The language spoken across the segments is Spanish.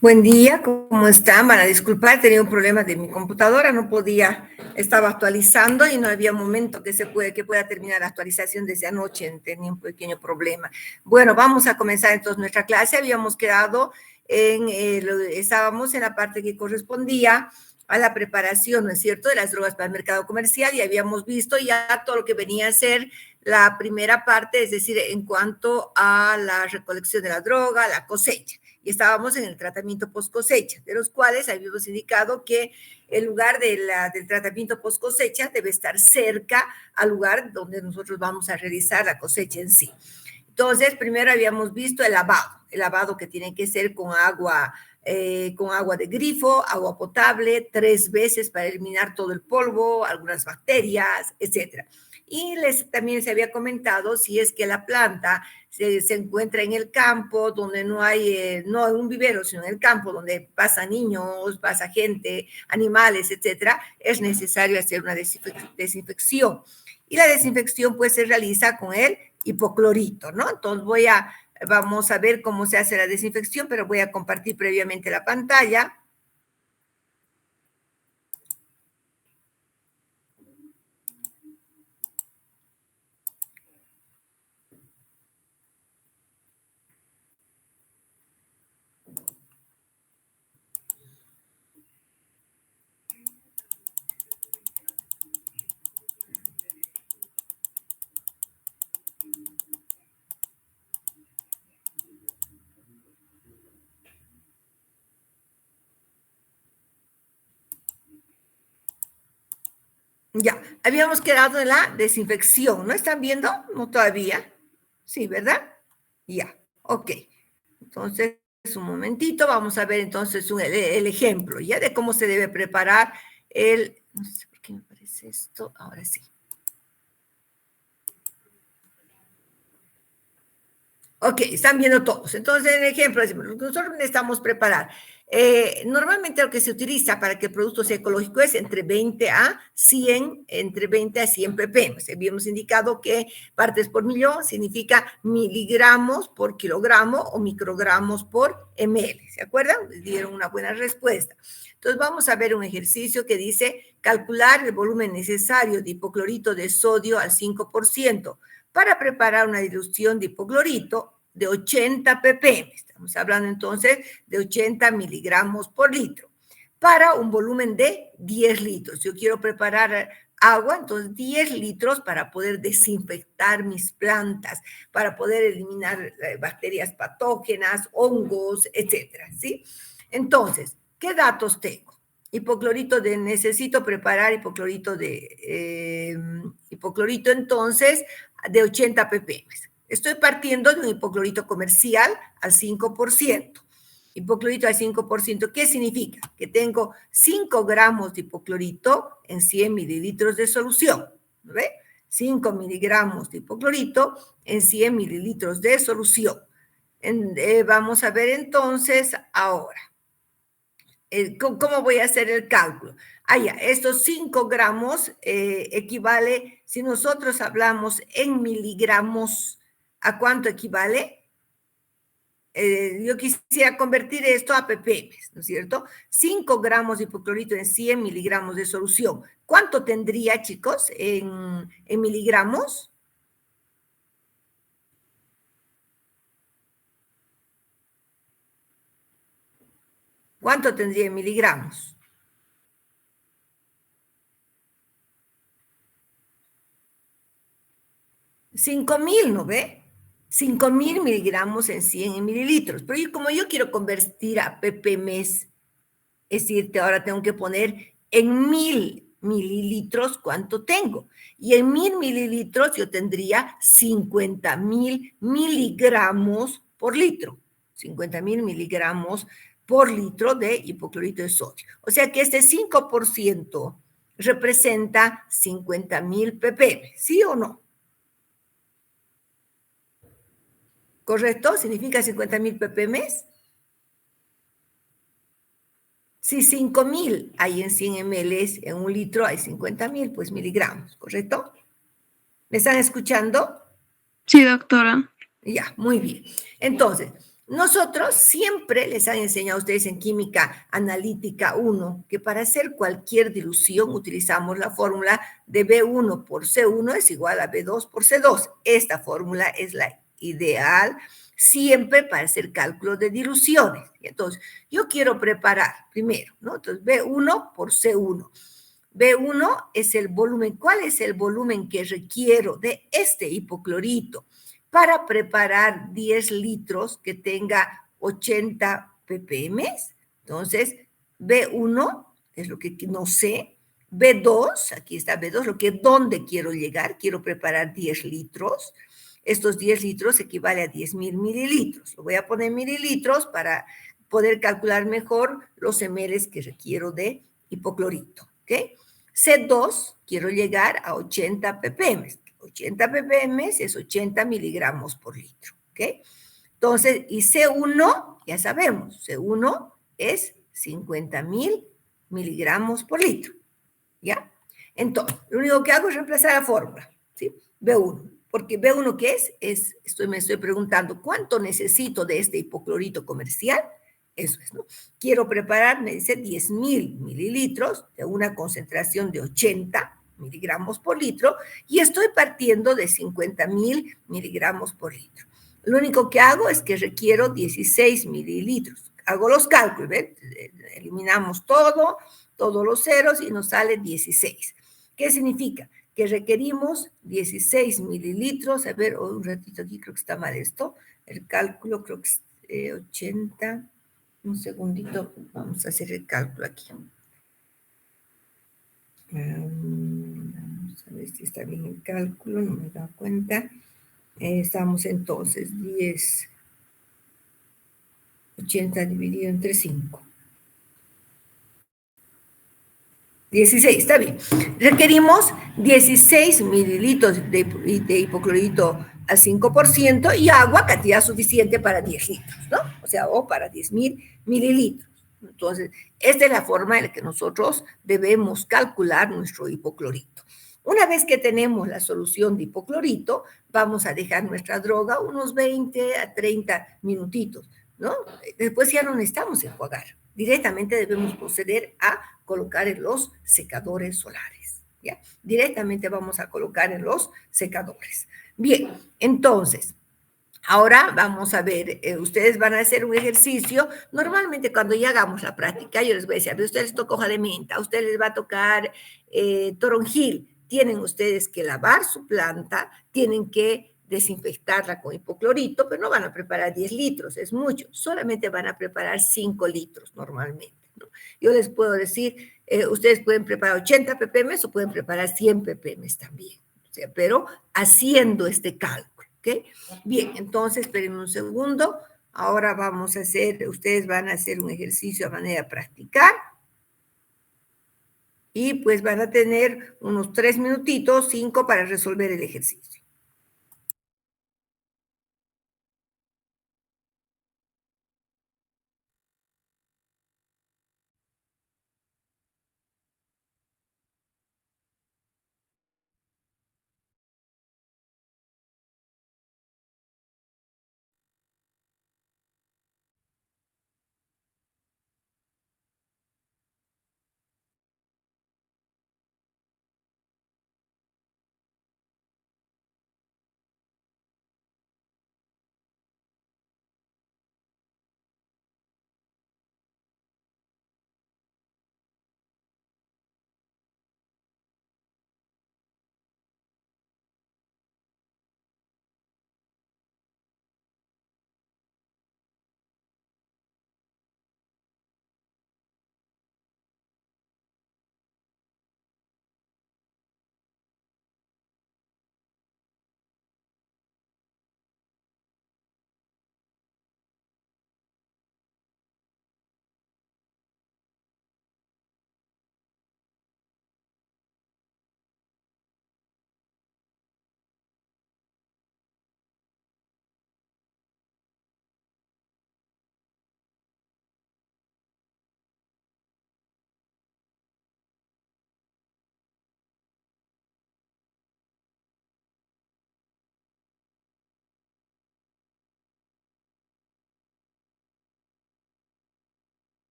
Buen día, ¿cómo están? Van a disculpar, tenía un problema de mi computadora, no podía, estaba actualizando y no había momento que pueda terminar la actualización desde anoche, tenía un pequeño problema. Bueno, vamos a comenzar entonces nuestra clase. Habíamos quedado estábamos en la parte que correspondía a la preparación, ¿no es cierto?, de las drogas para el mercado comercial, y habíamos visto ya todo lo que venía a ser la primera parte, es decir, en cuanto a la recolección de la droga, la cosecha. Y estábamos en el tratamiento post cosecha, de los cuales habíamos indicado que el lugar del tratamiento post cosecha debe estar cerca al lugar donde nosotros vamos a realizar la cosecha en sí. Entonces, primero habíamos visto el lavado que tiene que ser con agua de grifo, agua potable, 3 veces para eliminar todo el polvo, algunas bacterias, etcétera. Y también se había comentado si es que la planta se encuentra en el campo donde no hay, no en un vivero, sino en el campo donde pasan niños, pasa gente, animales, etcétera, es necesario hacer una desinfección. Y la desinfección pues se realiza con el hipoclorito, ¿no? Entonces vamos a ver cómo se hace la desinfección, pero voy a compartir previamente la pantalla. Ya, habíamos quedado en la desinfección, ¿no están viendo? No todavía. Sí, ¿verdad? Ya, ok. Entonces, un momentito, vamos a ver entonces el ejemplo, ya de cómo se debe preparar no sé por qué me parece esto, ahora sí. Ok, están viendo todos. Entonces, en el ejemplo, decimos, nosotros necesitamos preparar. Normalmente lo que se utiliza para que el producto sea ecológico es entre 20 a 100, entre 20 a 100 ppm. Habíamos indicado que partes por millón significa miligramos por kilogramo o microgramos por ml. ¿Se acuerdan? Les dieron una buena respuesta. Entonces, vamos a ver un ejercicio que dice calcular el volumen necesario de hipoclorito de sodio al 5% para preparar una dilución de hipoclorito de 80 ppm. Estamos hablando entonces de 80 miligramos por litro para un volumen de 10 litros. Yo quiero preparar agua, entonces 10 litros para poder desinfectar mis plantas, para poder eliminar bacterias patógenas, hongos, etcétera, ¿sí? Entonces, ¿qué datos tengo? Necesito preparar hipoclorito entonces de 80 ppm. Estoy partiendo de un hipoclorito comercial al 5%. Hipoclorito al 5%, ¿qué significa? Que tengo 5 gramos de hipoclorito en 100 mililitros de solución. ¿No ve? 5 miligramos de hipoclorito en 100 mililitros de solución. Vamos a ver entonces ahora. ¿Cómo voy a hacer el cálculo? Ya, estos 5 gramos equivale, si nosotros hablamos en miligramos, ¿a cuánto equivale? Yo quisiera convertir esto a ppm, ¿no es cierto? 5 gramos de hipoclorito en 100 miligramos de solución. ¿Cuánto tendría, chicos, en miligramos? ¿Cuánto tendría en miligramos? 5.000, ¿no ve? 5.000 miligramos en 100 mililitros. Pero como yo quiero convertir a ppm, es decir, ahora tengo que poner en 1.000 mililitros cuánto tengo. Y en 1.000 mililitros yo tendría 50.000 miligramos por litro. 50.000 miligramos por litro de hipoclorito de sodio. O sea que este 5% representa 50.000 ppm, ¿sí o no? ¿Correcto? ¿Significa 50.000 ppm? Si 5.000 hay en 100 ml, en un litro hay 50.000, pues miligramos, ¿correcto? ¿Me están escuchando? Sí, doctora. Ya, muy bien. Entonces, Nosotros siempre les han enseñado a ustedes en química analítica 1 que para hacer cualquier dilución utilizamos la fórmula de B1 por C1 es igual a B2 por C2. Esta fórmula es la ideal siempre para hacer cálculos de diluciones. Entonces, yo quiero preparar primero, ¿no? Entonces, B1 por C1. B1 es el volumen. ¿Cuál es el volumen que requiero de este hipoclorito para preparar 10 litros que tenga 80 ppm? Entonces, B1 es lo que no sé. B2, aquí está B2, lo que dónde quiero llegar. Quiero preparar 10 litros. Estos 10 litros equivale a 10,000 mililitros. Lo voy a poner en mililitros para poder calcular mejor los ml que requiero de hipoclorito. ¿Ok? C2, quiero llegar a 80 ppm. 80 ppm es 80 miligramos por litro. ¿Ok? Entonces, y C1, ya sabemos, C1 es 50,000 miligramos por litro. ¿Ya? Entonces, lo único que hago es reemplazar la fórmula. ¿Sí? B1. Porque B1, ¿qué es? Me estoy preguntando, ¿cuánto necesito de este hipoclorito comercial? Eso es, ¿no? Quiero preparar, me dice, 10,000 mililitros de una concentración de 80 miligramos por litro y estoy partiendo de 50,000 miligramos por litro. Lo único que hago es que requiero 16 mililitros. Hago los cálculos, ¿ven? Eliminamos todo, todos los ceros y nos sale 16. ¿Qué significa? Que requerimos 16 mililitros. A ver, un ratito aquí, creo que está mal esto. El cálculo, creo que es 80. Un segundito, vamos a hacer el cálculo aquí. Vamos a ver si está bien el cálculo, no me he dado cuenta. Estamos entonces 10, 80 dividido entre 5. 16, está bien. Requerimos 16 mililitros de hipoclorito al 5% y agua, cantidad suficiente para 10 litros, ¿no? O sea, o para 10,000 mililitros. Entonces, esta es la forma en la que nosotros debemos calcular nuestro hipoclorito. Una vez que tenemos la solución de hipoclorito, vamos a dejar nuestra droga unos 20 a 30 minutitos, ¿no? Después ya no necesitamos enjuagar. Directamente debemos proceder a colocar en los secadores solares. ¿Ya? Directamente vamos a colocar en los secadores. Bien, entonces, ahora vamos a ver, ustedes van a hacer un ejercicio. Normalmente cuando ya hagamos la práctica, yo les voy a decir, a ustedes les toca hoja de menta, a ustedes les va a tocar toronjil. Tienen ustedes que lavar su planta, tienen que desinfectarla con hipoclorito, pero no van a preparar 10 litros, es mucho. Solamente van a preparar 5 litros normalmente. ¿No? Yo les puedo decir, ustedes pueden preparar 80 ppm o pueden preparar 100 ppm también. O sea, pero haciendo este cálculo. ¿Ok? Bien, entonces, espérenme un segundo. Ahora vamos a hacer, ustedes van a hacer un ejercicio a manera de practicar. Y pues van a tener unos 3 minutitos, 5 para resolver el ejercicio.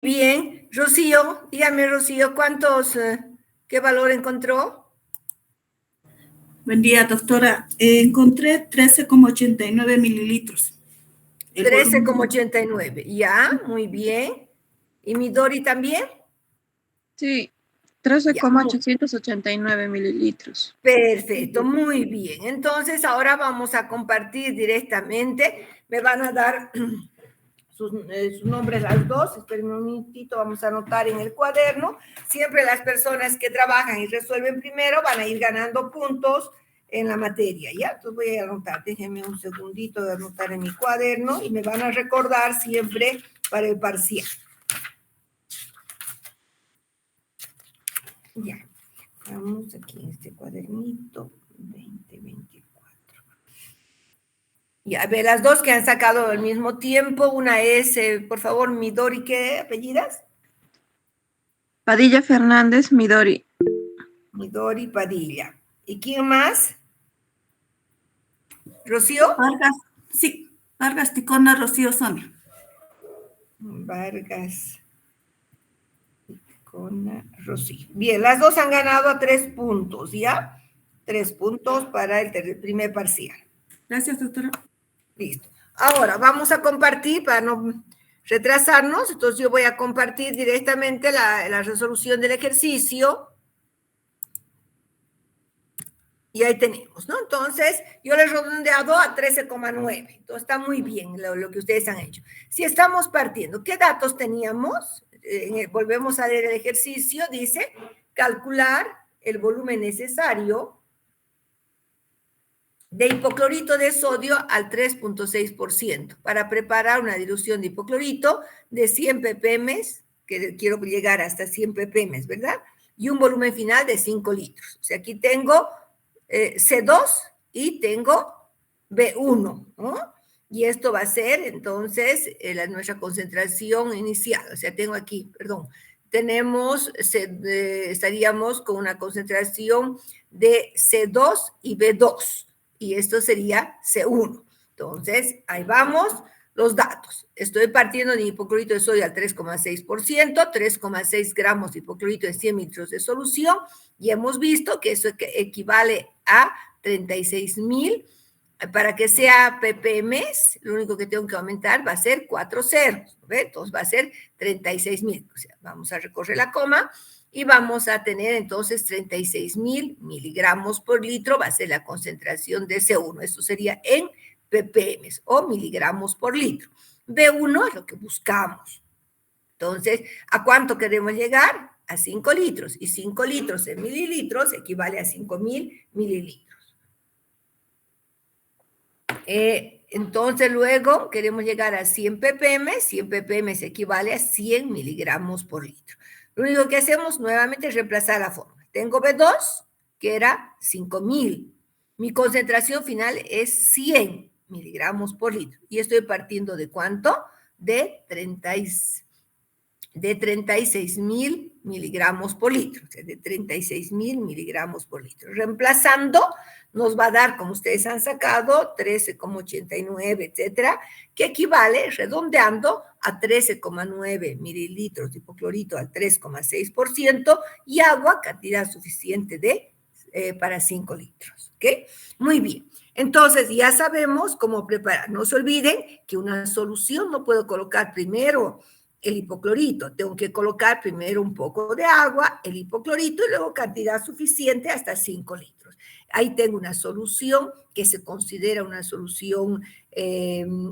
Bien, Rocío, dígame, Rocío, qué valor encontró? Buen día, doctora. Encontré 13,89 mililitros. 13,89. Ya, muy bien. ¿Y Midori también? Sí, Ya, 13,889 mililitros. perfecto, muy bien. Entonces, ahora vamos a compartir directamente. Me van a dar sus nombres las dos. Espérenme un minutito, vamos a anotar en el cuaderno. Siempre las personas que trabajan y resuelven primero van a ir ganando puntos en la materia, ¿ya? Entonces voy a anotar, déjenme un segundito de anotar en mi cuaderno y me van a recordar siempre para el parcial. Ya, vamos aquí en este cuadernito, 2024. Ya, a ver, las dos que han sacado al mismo tiempo, una es, por favor, Midori, ¿qué apellidas? Padilla Fernández, Midori. Midori Padilla. ¿Y quién más? ¿Rocío? Vargas, sí, Vargas Ticona, Rocío Sonia. Vargas Ticona, Rocío. Bien, las dos han ganado a 3 puntos, ¿ya? 3 puntos para el primer parcial. Gracias, doctora. Listo. Ahora vamos a compartir para no retrasarnos. Entonces yo voy a compartir directamente la resolución del ejercicio. Y ahí tenemos, ¿no? Entonces, yo les he redondeado a 13,9. Entonces, está muy bien lo que ustedes han hecho. Si estamos partiendo, ¿qué datos teníamos? Volvemos a leer el ejercicio. Dice, calcular el volumen necesario de hipoclorito de sodio al 3,6% para preparar una dilución de hipoclorito de 100 ppm, que quiero llegar hasta 100 ppm, ¿verdad? Y un volumen final de 5 litros. O sea, aquí tengo C2 y tengo B1, ¿no? Y esto va a ser, entonces, nuestra concentración inicial. O sea, tengo aquí, perdón, estaríamos con una concentración de C2 y B2. Y esto sería C1. Entonces, ahí vamos los datos. Estoy partiendo de hipoclorito de sodio al 3,6%, 3,6 gramos de hipoclorito en 100 litros de solución, y hemos visto que eso equivale a 36,000. Para que sea ppm, lo único que tengo que aumentar va a ser 4 ceros, ¿ve? Entonces va a ser 36,000. O sea, vamos a recorrer la coma y vamos a tener entonces 36,000 miligramos por litro, va a ser la concentración de C1. Esto sería en ppm o miligramos por litro. B1 es lo que buscamos. Entonces, ¿a cuánto queremos llegar? A 5 litros. Y 5 litros en mililitros equivale a 5,000 mililitros. Entonces, luego queremos llegar a 100 ppm. 100 ppm equivale a 100 miligramos por litro. Lo único que hacemos nuevamente es reemplazar la fórmula. Tengo B2, que era 5,000. Mi concentración final es 100 miligramos por litro. Y estoy partiendo ¿de cuánto? De 36,000 miligramos por litro. O sea, de 36,000 miligramos por litro. Reemplazando, nos va a dar, como ustedes han sacado, 13,89, etcétera, que equivale, redondeando, a 13,9 mililitros de hipoclorito al 3,6% y agua, cantidad suficiente para 5 litros. ¿Ok? Muy bien. Entonces, ya sabemos cómo preparar. No se olviden que una solución no puedo colocar primero el hipoclorito. Tengo que colocar primero un poco de agua, el hipoclorito y luego cantidad suficiente hasta 5 litros. Ahí tengo una solución que se considera una solución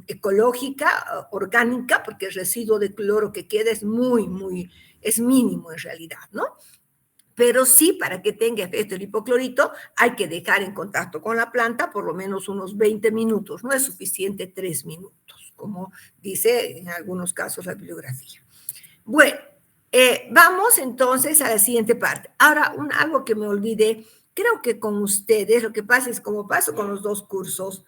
ecológica, orgánica, porque el residuo de cloro que queda es es mínimo en realidad, ¿no? Pero sí, para que tenga efecto el hipoclorito, hay que dejar en contacto con la planta por lo menos unos 20 minutos. No es suficiente 3 minutos, como dice en algunos casos la bibliografía. Bueno, vamos entonces a la siguiente parte. Ahora, algo que me olvidé, creo que con ustedes, lo que pasa es como paso con los dos cursos,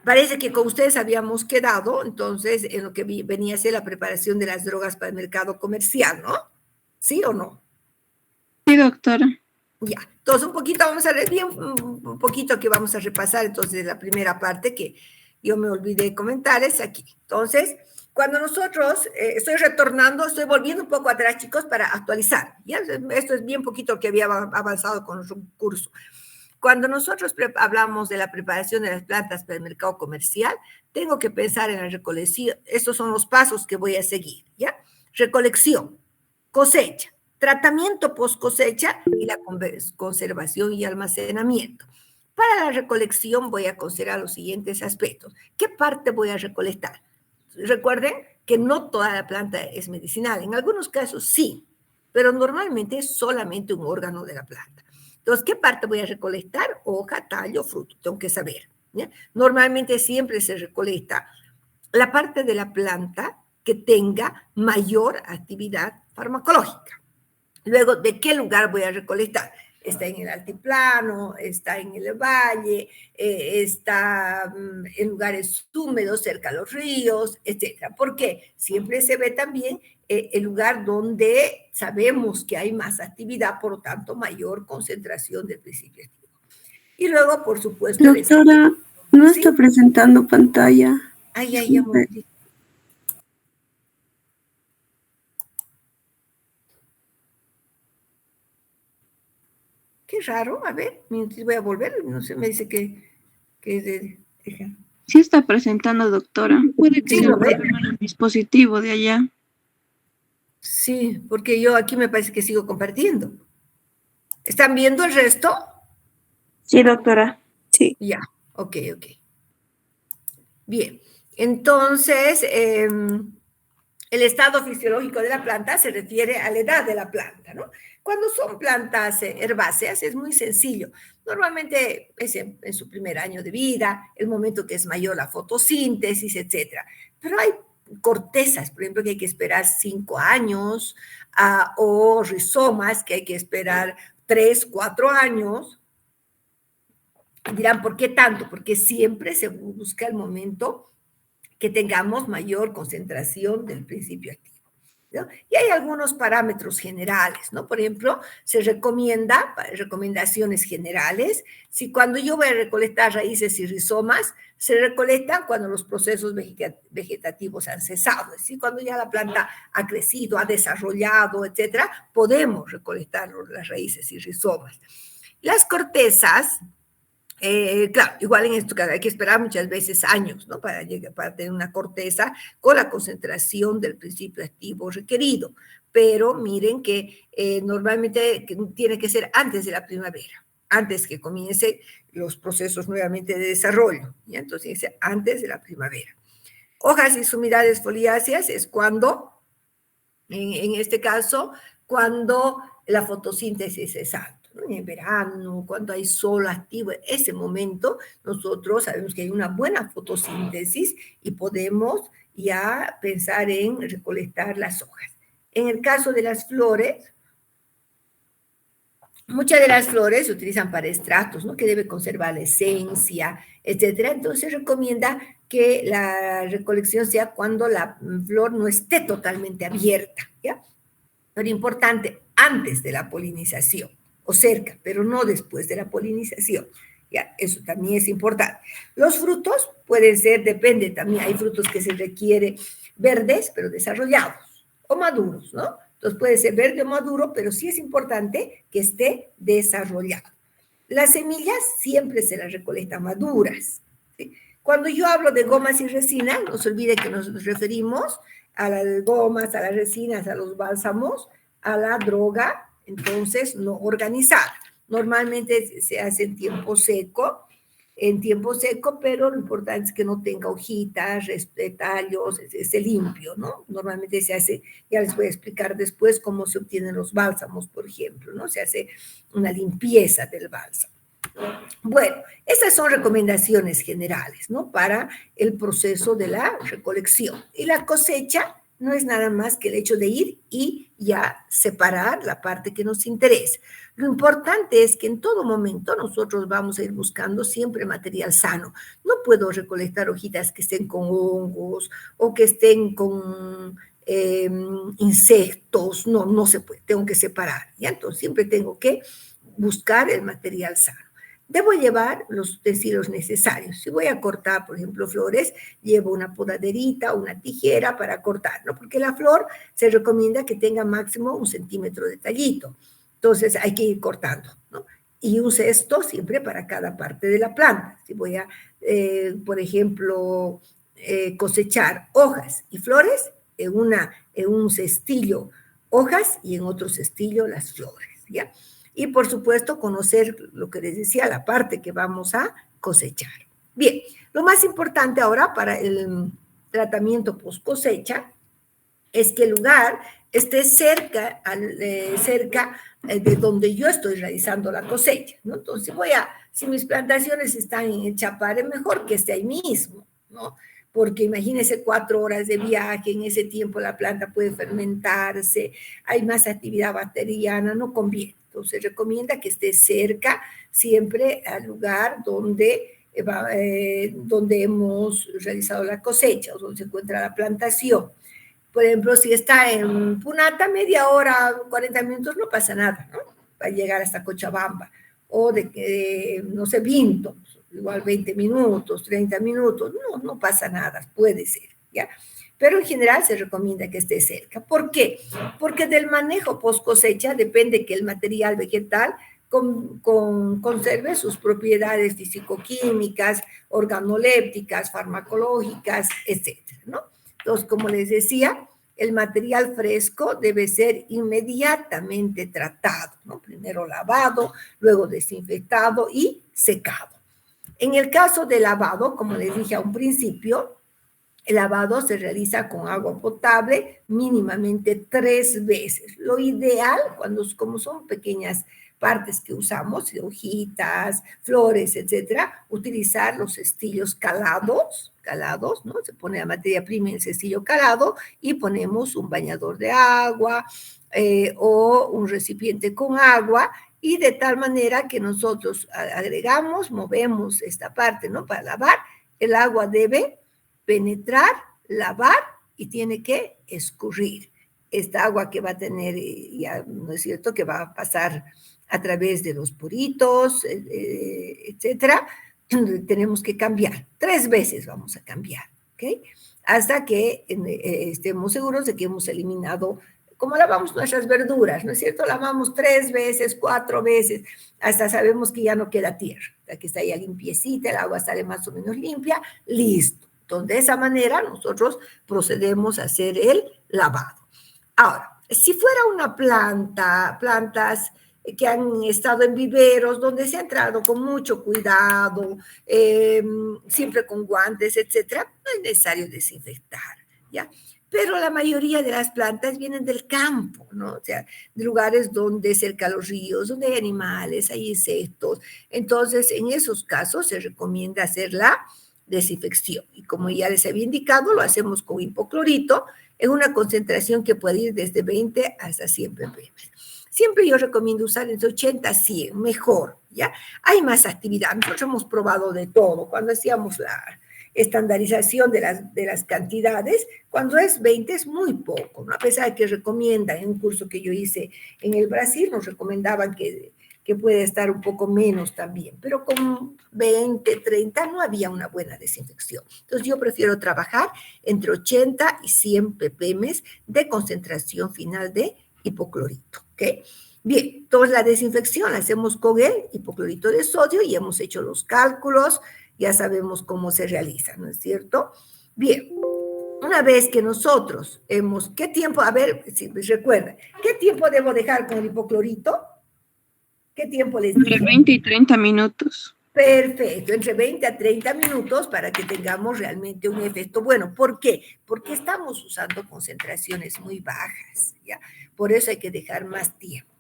parece que con ustedes habíamos quedado, entonces, en lo que venía a ser la preparación de las drogas para el mercado comercial, ¿no? ¿Sí o no? Sí, doctora. Ya, entonces un poquito vamos a ver, bien, un poquito que vamos a repasar entonces la primera parte que yo me olvidé comentar es aquí. Entonces, Cuando nosotros, estoy retornando, estoy volviendo un poco atrás, chicos, para actualizar. ¿Ya? Esto es bien poquito que había avanzado con nuestro curso. Cuando nosotros hablamos de la preparación de las plantas para el mercado comercial, tengo que pensar en la recolección. Estos son los pasos que voy a seguir, ¿ya? Recolección, cosecha, tratamiento post cosecha y la conservación y almacenamiento. Para la recolección voy a considerar los siguientes aspectos. ¿Qué parte voy a recolectar? Recuerden que no toda la planta es medicinal. En algunos casos sí, pero normalmente es solamente un órgano de la planta. Entonces, ¿qué parte voy a recolectar? Hoja, tallo, fruto. Tengo que saber. ¿Ya? Normalmente siempre se recolecta la parte de la planta que tenga mayor actividad farmacológica. Luego, ¿de qué lugar voy a recolectar? Está en el altiplano, está en el valle, está en lugares húmedos, cerca a los ríos, etc. ¿Por qué? Siempre se ve también el lugar donde sabemos que hay más actividad, por lo tanto, mayor concentración del principio activo. Y luego, por supuesto, Doctora, no ¿sí? está presentando pantalla. Ay, amor. Qué raro, a ver, voy a volver, no sé, me dice que Sí está presentando, doctora. Puede que Sí, sea lo un ve. problema en el dispositivo de allá. Sí, porque yo aquí me parece que sigo compartiendo. ¿Están viendo el resto? Sí, doctora. Sí. Ya, ok. Bien, entonces, el estado fisiológico de la planta se refiere a la edad de la planta, ¿no? Cuando son plantas herbáceas es muy sencillo. Normalmente es en su primer año de vida, el momento que es mayor la fotosíntesis, etcétera. Pero hay cortezas, por ejemplo, que hay que esperar 5 años, o rizomas que hay que esperar 3, 4 años. Dirán, ¿por qué tanto? Porque siempre se busca el momento que tengamos mayor concentración del principio activo, ¿no? Y hay algunos parámetros generales, ¿no? Por ejemplo, se recomienda, recomendaciones generales, si cuando yo voy a recolectar raíces y rizomas, se recolectan cuando los procesos vegetativos han cesado, es decir, cuando ya la planta ha crecido, ha desarrollado, etcétera, podemos recolectar las raíces y rizomas. Las cortezas, claro, igual en esto hay que esperar muchas veces años, ¿no? Para tener una corteza con la concentración del principio activo requerido. Pero miren que normalmente tiene que ser antes de la primavera, antes que comiencen los procesos nuevamente de desarrollo. ¿Ya? Entonces dice antes de la primavera. Hojas y sumidades foliáceas es cuando, en este caso, cuando la fotosíntesis es alta. En verano, cuando hay sol activo, ese momento nosotros sabemos que hay una buena fotosíntesis y podemos ya pensar en recolectar las hojas. En el caso de las flores, muchas de las flores se utilizan para extractos, ¿no? Que debe conservar la esencia, etcétera. Entonces se recomienda que la recolección sea cuando la flor no esté totalmente abierta, ¿ya? Pero importante, antes de la polinización, o cerca, pero no después de la polinización. Ya, eso también es importante. Los frutos pueden ser, depende también, hay frutos que se requieren verdes, pero desarrollados, o maduros, ¿no? Entonces puede ser verde o maduro, pero sí es importante que esté desarrollado. Las semillas siempre se las recolectan maduras, ¿sí? Cuando yo hablo de gomas y resinas, no se olvide que nos referimos a las gomas, a las resinas, a los bálsamos, a la droga, entonces no organizada. Normalmente se hace en tiempo seco, pero lo importante es que no tenga hojitas, tallos, esté limpio, ¿no? Normalmente se hace, ya les voy a explicar después cómo se obtienen los bálsamos, por ejemplo, ¿no? Se hace una limpieza del bálsamo. Bueno, estas son recomendaciones generales, ¿no? Para el proceso de la recolección. Y la cosecha no es nada más que el hecho de ir y ya separar la parte que nos interesa. Lo importante es que en todo momento nosotros vamos a ir buscando siempre material sano. No puedo recolectar hojitas que estén con hongos o que estén con insectos, no se puede, tengo que separar, ¿ya? Entonces siempre tengo que buscar el material sano. Debo llevar los utensilios necesarios. Si voy a cortar, por ejemplo, flores, llevo una podaderita, una tijera para cortar, ¿no? Porque la flor se recomienda que tenga máximo 1 centímetro de tallito. Entonces hay que ir cortando, ¿no? Y un cesto siempre para cada parte de la planta. Si voy a, por ejemplo, cosechar hojas y flores, en un cestillo hojas y en otro cestillo las flores, ¿ya? Y por supuesto conocer lo que les decía, la parte que vamos a cosechar. Bien, lo más importante ahora para el tratamiento post cosecha es que el lugar esté cerca de donde yo estoy realizando la cosecha, ¿no? Entonces si mis plantaciones están en el Chapare, mejor que esté ahí mismo, ¿no? Porque imagínense 4 horas de viaje, en ese tiempo la planta puede fermentarse, hay más actividad bacteriana, no conviene. Entonces recomienda que esté cerca siempre al lugar donde hemos realizado la cosecha o donde se encuentra la plantación. Por ejemplo, si está en Punata, media hora, 40 minutos, no pasa nada, ¿no? Va a llegar hasta Cochabamba. O no sé, Vinto, igual 20 minutos, 30 minutos, no pasa nada, puede ser, ¿ya? Pero en general se recomienda que esté cerca. ¿Por qué? Porque del manejo post cosecha depende que el material vegetal conserve sus propiedades fisicoquímicas, organolépticas, farmacológicas, etcétera, ¿no? Entonces, como les decía, el material fresco debe ser inmediatamente tratado, ¿no? Primero lavado, luego desinfectado y secado. En el caso del lavado, como les dije a un principio, el lavado se realiza con agua potable mínimamente 3 veces. Lo ideal, como son pequeñas partes que usamos, hojitas, flores, etcétera, utilizar los cestillos calados, ¿no? Se pone la materia prima en el cestillo calado y ponemos un bañador de agua o un recipiente con agua y de tal manera que nosotros agregamos, movemos esta parte, ¿no? Para lavar, el agua debe penetrar, lavar y tiene que escurrir. Esta agua que va a tener, ya, ¿no es cierto?, que va a pasar a través de los poritos, etcétera, tenemos que cambiar. 3 veces vamos a cambiar, ¿ok? Hasta que estemos seguros de que hemos eliminado, como lavamos nuestras verduras, ¿no es cierto? Lavamos 3 veces, 4 veces, hasta sabemos que ya no queda tierra, que está ya limpiecita, el agua sale más o menos limpia, listo. Entonces, de esa manera nosotros procedemos a hacer el lavado. Ahora, si fuera una plantas que han estado en viveros, donde se ha entrado con mucho cuidado, siempre con guantes, etcétera, no es necesario desinfectar, ¿ya? Pero la mayoría de las plantas vienen del campo, ¿no? O sea, de lugares donde cerca a los ríos, donde hay animales, hay insectos. Entonces, en esos casos se recomienda hacer la desinfección. Y como ya les había indicado, lo hacemos con hipoclorito en una concentración que puede ir desde 20 hasta 100 ppm. Siempre yo recomiendo usar entre 80 a 100, mejor, ¿ya? Hay más actividad. Nosotros hemos probado de todo. Cuando hacíamos la estandarización de las cantidades, cuando es 20 es muy poco, ¿no? A pesar de que recomiendan, en un curso que yo hice en el Brasil, nos recomendaban que puede estar un poco menos también, pero con 20, 30 no había una buena desinfección. Entonces yo prefiero trabajar entre 80 y 100 ppm de concentración final de hipoclorito, ¿ok? Bien, entonces la desinfección la hacemos con el hipoclorito de sodio y hemos hecho los cálculos, ya sabemos cómo se realiza, ¿no es cierto? Bien, una vez que nosotros ¿qué tiempo? A ver, si recuerdan, ¿qué tiempo debo dejar con el hipoclorito? ¿Qué tiempo les Entre dije? 20 y 30 minutos. Perfecto, entre 20 a 30 minutos para que tengamos realmente un efecto bueno. ¿Por qué? Porque estamos usando concentraciones muy bajas, ¿ya? Por eso hay que dejar más tiempo.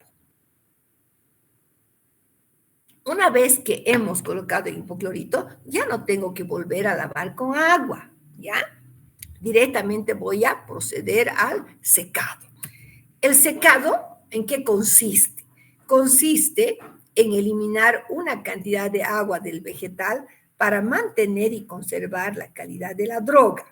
Una vez que hemos colocado el hipoclorito, ya no tengo que volver a lavar con agua, ¿ya? Directamente voy a proceder al secado. ¿El secado en qué consiste? Consiste en eliminar una cantidad de agua del vegetal para mantener y conservar la calidad de la droga.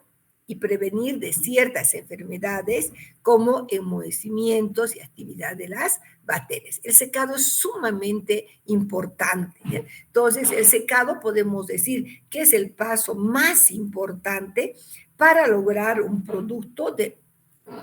y prevenir de ciertas enfermedades como enmohecimientos y actividad de las bacterias. El secado es sumamente importante, ¿ya? Entonces, el secado podemos decir que es el paso más importante para lograr un producto de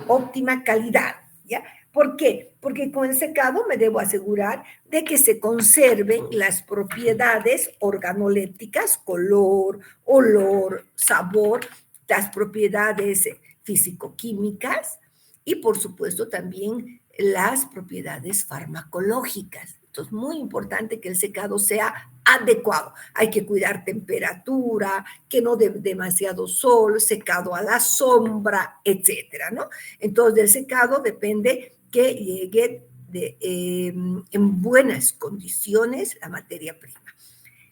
óptima calidad, ¿ya? ¿Por qué? Porque con el secado me debo asegurar de que se conserven las propiedades organolépticas, color, olor, sabor, las propiedades físico-químicas y por supuesto también las propiedades farmacológicas. Entonces, muy importante que el secado sea adecuado. Hay que cuidar temperatura, que no dé demasiado sol, secado a la sombra, etcétera, ¿no? Entonces, del secado depende que llegue en buenas condiciones la materia prima.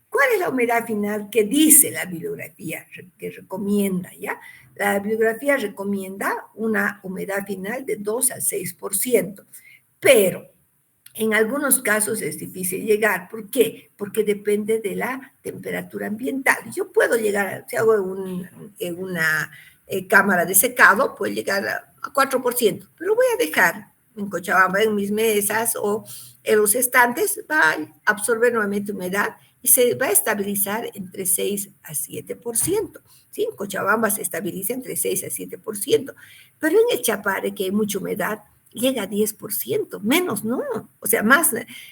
¿Cuál es la humedad final que dice la bibliografía que recomienda, ya? La bibliografía recomienda una humedad final de 2 al 6%, pero en algunos casos es difícil llegar. ¿Por qué? Porque depende de la temperatura ambiental. Yo puedo llegar, si hago en una cámara de secado, puedo llegar a 4%, pero voy a dejar en Cochabamba, en mis mesas o en los estantes, va a absorber nuevamente humedad y se va a estabilizar entre 6 a 7%. ¿Sí? En Cochabamba se estabiliza entre 6 a 7%, pero en el Chapare, que hay mucha humedad, llega a 10%, menos no, o sea, más,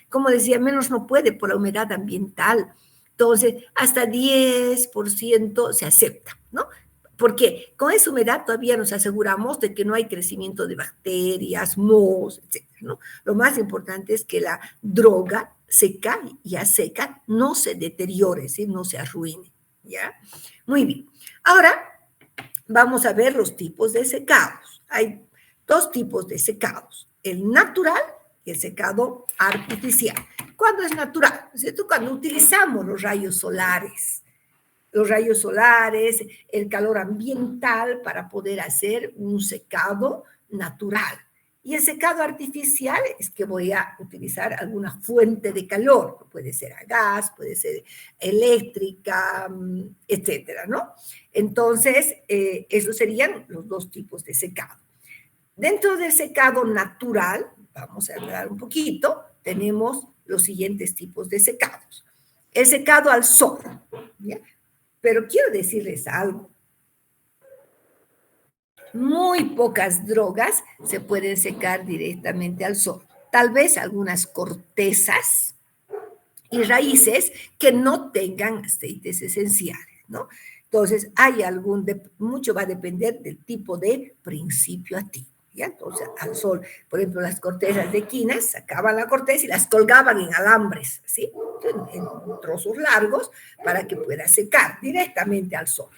como decía, menos no puede por la humedad ambiental. Entonces, hasta 10% se acepta, ¿no? Porque con esa humedad todavía nos aseguramos de que no hay crecimiento de bacterias, mohos, etc., ¿no? Lo más importante es que la droga seca, ya seca, no se deteriore, ¿sí? No se arruine, ¿ya? Muy bien. Ahora, vamos a ver los tipos de secados. Hay dos tipos de secados, el natural y el secado artificial. ¿Cuándo es natural? ¿Cierto? Cuando utilizamos los rayos solares, el calor ambiental para poder hacer un secado natural. Y el secado artificial es que voy a utilizar alguna fuente de calor, puede ser a gas, puede ser eléctrica, etcétera, ¿no? Entonces, esos serían los dos tipos de secado. Dentro del secado natural, vamos a hablar un poquito, tenemos los siguientes tipos de secados. El secado al sol, ¿ya? Pero quiero decirles algo. Muy pocas drogas se pueden secar directamente al sol. Tal vez algunas cortezas y raíces que no tengan aceites esenciales, ¿no? Entonces, mucho va a depender del tipo de principio activo, ¿ya? Entonces, al sol, por ejemplo, las cortezas de quinas, sacaban la corteza y las colgaban en alambres, ¿sí? En trozos largos para que pueda secar directamente al sol.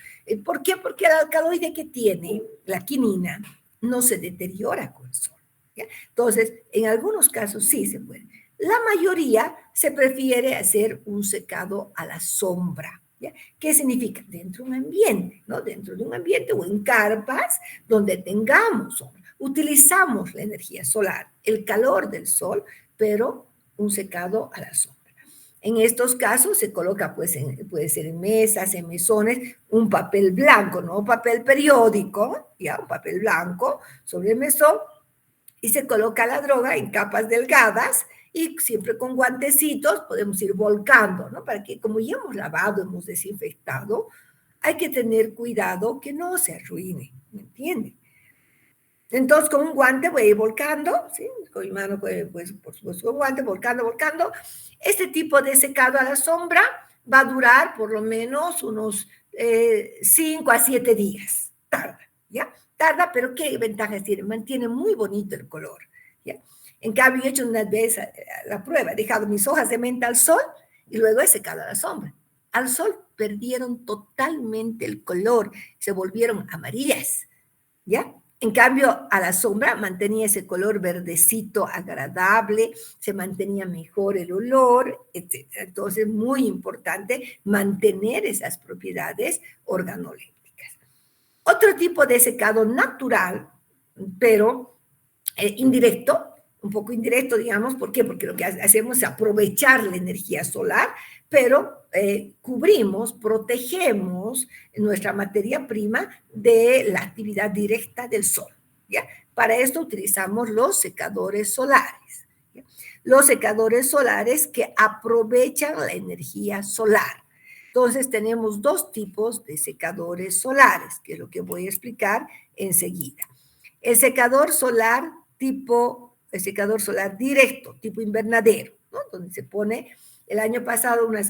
¿Por qué? Porque el alcaloide que tiene, la quinina, no se deteriora con el sol, ¿ya? Entonces, en algunos casos sí se puede. La mayoría se prefiere hacer un secado a la sombra, ¿ya? ¿Qué significa? Dentro de un ambiente, ¿no? Dentro de un ambiente o en carpas donde tengamos sombra. Utilizamos la energía solar, el calor del sol, pero un secado a la sombra. En estos casos se coloca, pues, puede ser en mesas, en mesones, un papel blanco, no papel periódico, ya, un papel blanco sobre el mesón, y se coloca la droga en capas delgadas y siempre con guantecitos podemos ir volcando, ¿no? Para que, como ya hemos lavado, hemos desinfectado, hay que tener cuidado que no se arruine, ¿me entienden? Entonces, con un guante voy a ir volcando, ¿sí? Con mi mano, pues, por supuesto, con guante, volcando. Este tipo de secado a la sombra va a durar por lo menos unos 5 a 7 días. Tarda, ¿ya? Tarda, pero ¿qué ventajas tiene? Mantiene muy bonito el color, ¿ya? En cambio, he hecho una vez la prueba, he dejado mis hojas de menta al sol y luego he secado a la sombra. Al sol perdieron totalmente el color, se volvieron amarillas, ¿ya? En cambio, a la sombra mantenía ese color verdecito agradable, se mantenía mejor el olor, etc. Entonces, muy importante mantener esas propiedades organolépticas. Otro tipo de secado natural, pero indirecto, un poco indirecto, digamos. ¿Por qué? Porque lo que hacemos es aprovechar la energía solar, pero cubrimos, protegemos nuestra materia prima de la actividad directa del sol, ¿ya? Para esto utilizamos los secadores solares, ¿ya? Los secadores solares que aprovechan la energía solar. Entonces tenemos dos tipos de secadores solares, que es lo que voy a explicar enseguida. El secador solar directo, tipo invernadero, ¿no? Donde se pone, el año pasado una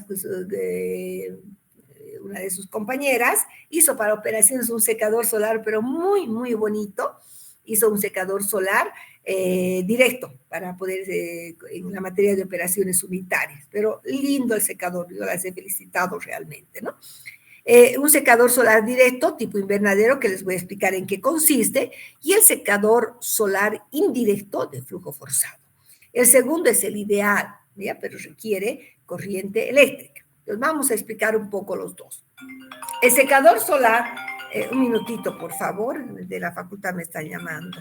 de sus compañeras hizo para operaciones un secador solar, pero muy, muy bonito. Hizo un secador solar directo para poder, en la materia de operaciones unitarias. Pero lindo el secador, yo las he felicitado realmente, ¿no? Un secador solar directo tipo invernadero, que les voy a explicar en qué consiste, y el secador solar indirecto de flujo forzado. El segundo es el ideal, ¿ya? Pero requiere corriente eléctrica. Entonces vamos a explicar un poco los dos. El secador solar, un minutito por favor, de la facultad me están llamando.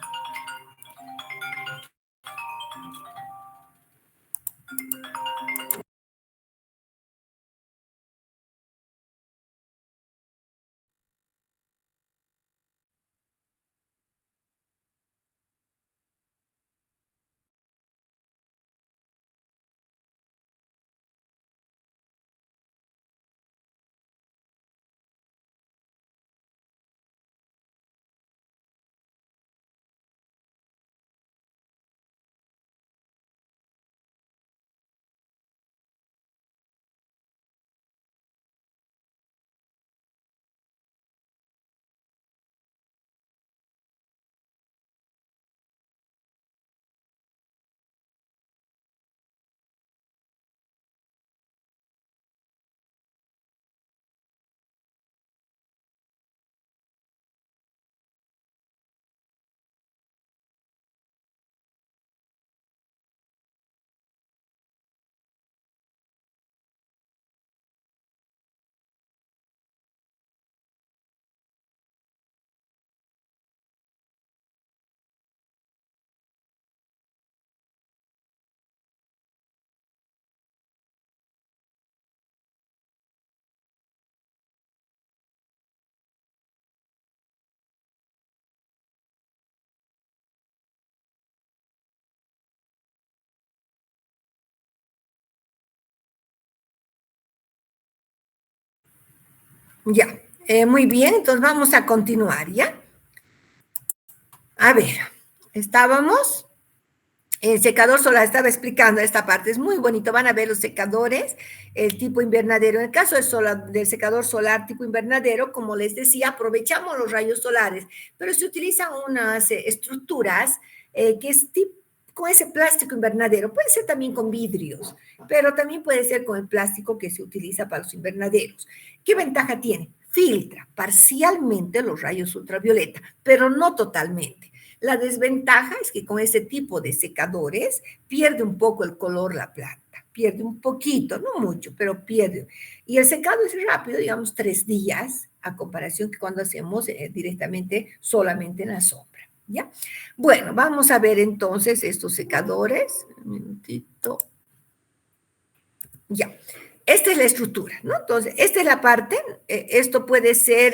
Ya, muy bien, entonces vamos a continuar, ¿ya? A ver, estábamos, el secador solar, estaba explicando esta parte, es muy bonito, van a ver los secadores, el tipo invernadero. En el caso del secador solar tipo invernadero, como les decía, aprovechamos los rayos solares, pero se utilizan unas estructuras que es tipo, con ese plástico invernadero, puede ser también con vidrios, pero también puede ser con el plástico que se utiliza para los invernaderos. ¿Qué ventaja tiene? Filtra parcialmente los rayos ultravioleta, pero no totalmente. La desventaja es que con ese tipo de secadores pierde un poco el color la planta, pierde un poquito, no mucho, pero pierde. Y el secado es rápido, digamos 3 días, a comparación que cuando hacemos directamente solamente en la sombra, ¿ya? Bueno, vamos a ver entonces estos secadores. Un minutito. Ya. Esta es la estructura, ¿no? Entonces, esta es la parte, esto puede ser,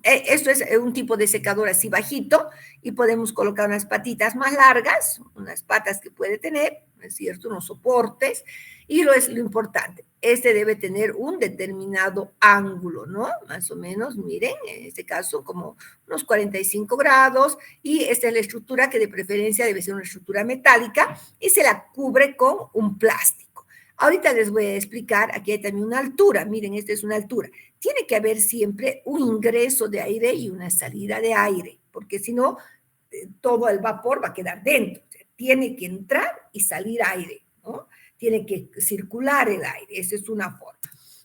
esto es un tipo de secador así bajito y podemos colocar unas patitas más largas, unas patas que puede tener, ¿no es cierto? Unos soportes, y lo importante, este debe tener un determinado ángulo, ¿no? Más o menos, miren, en este caso como unos 45 grados, y esta es la estructura que de preferencia debe ser una estructura metálica y se la cubre con un plástico. Ahorita les voy a explicar, aquí hay también una altura, miren, esta es una altura. Tiene que haber siempre un ingreso de aire y una salida de aire, porque si no, todo el vapor va a quedar dentro. O sea, tiene que entrar y salir aire, ¿no? Tiene que circular el aire, esa es una forma.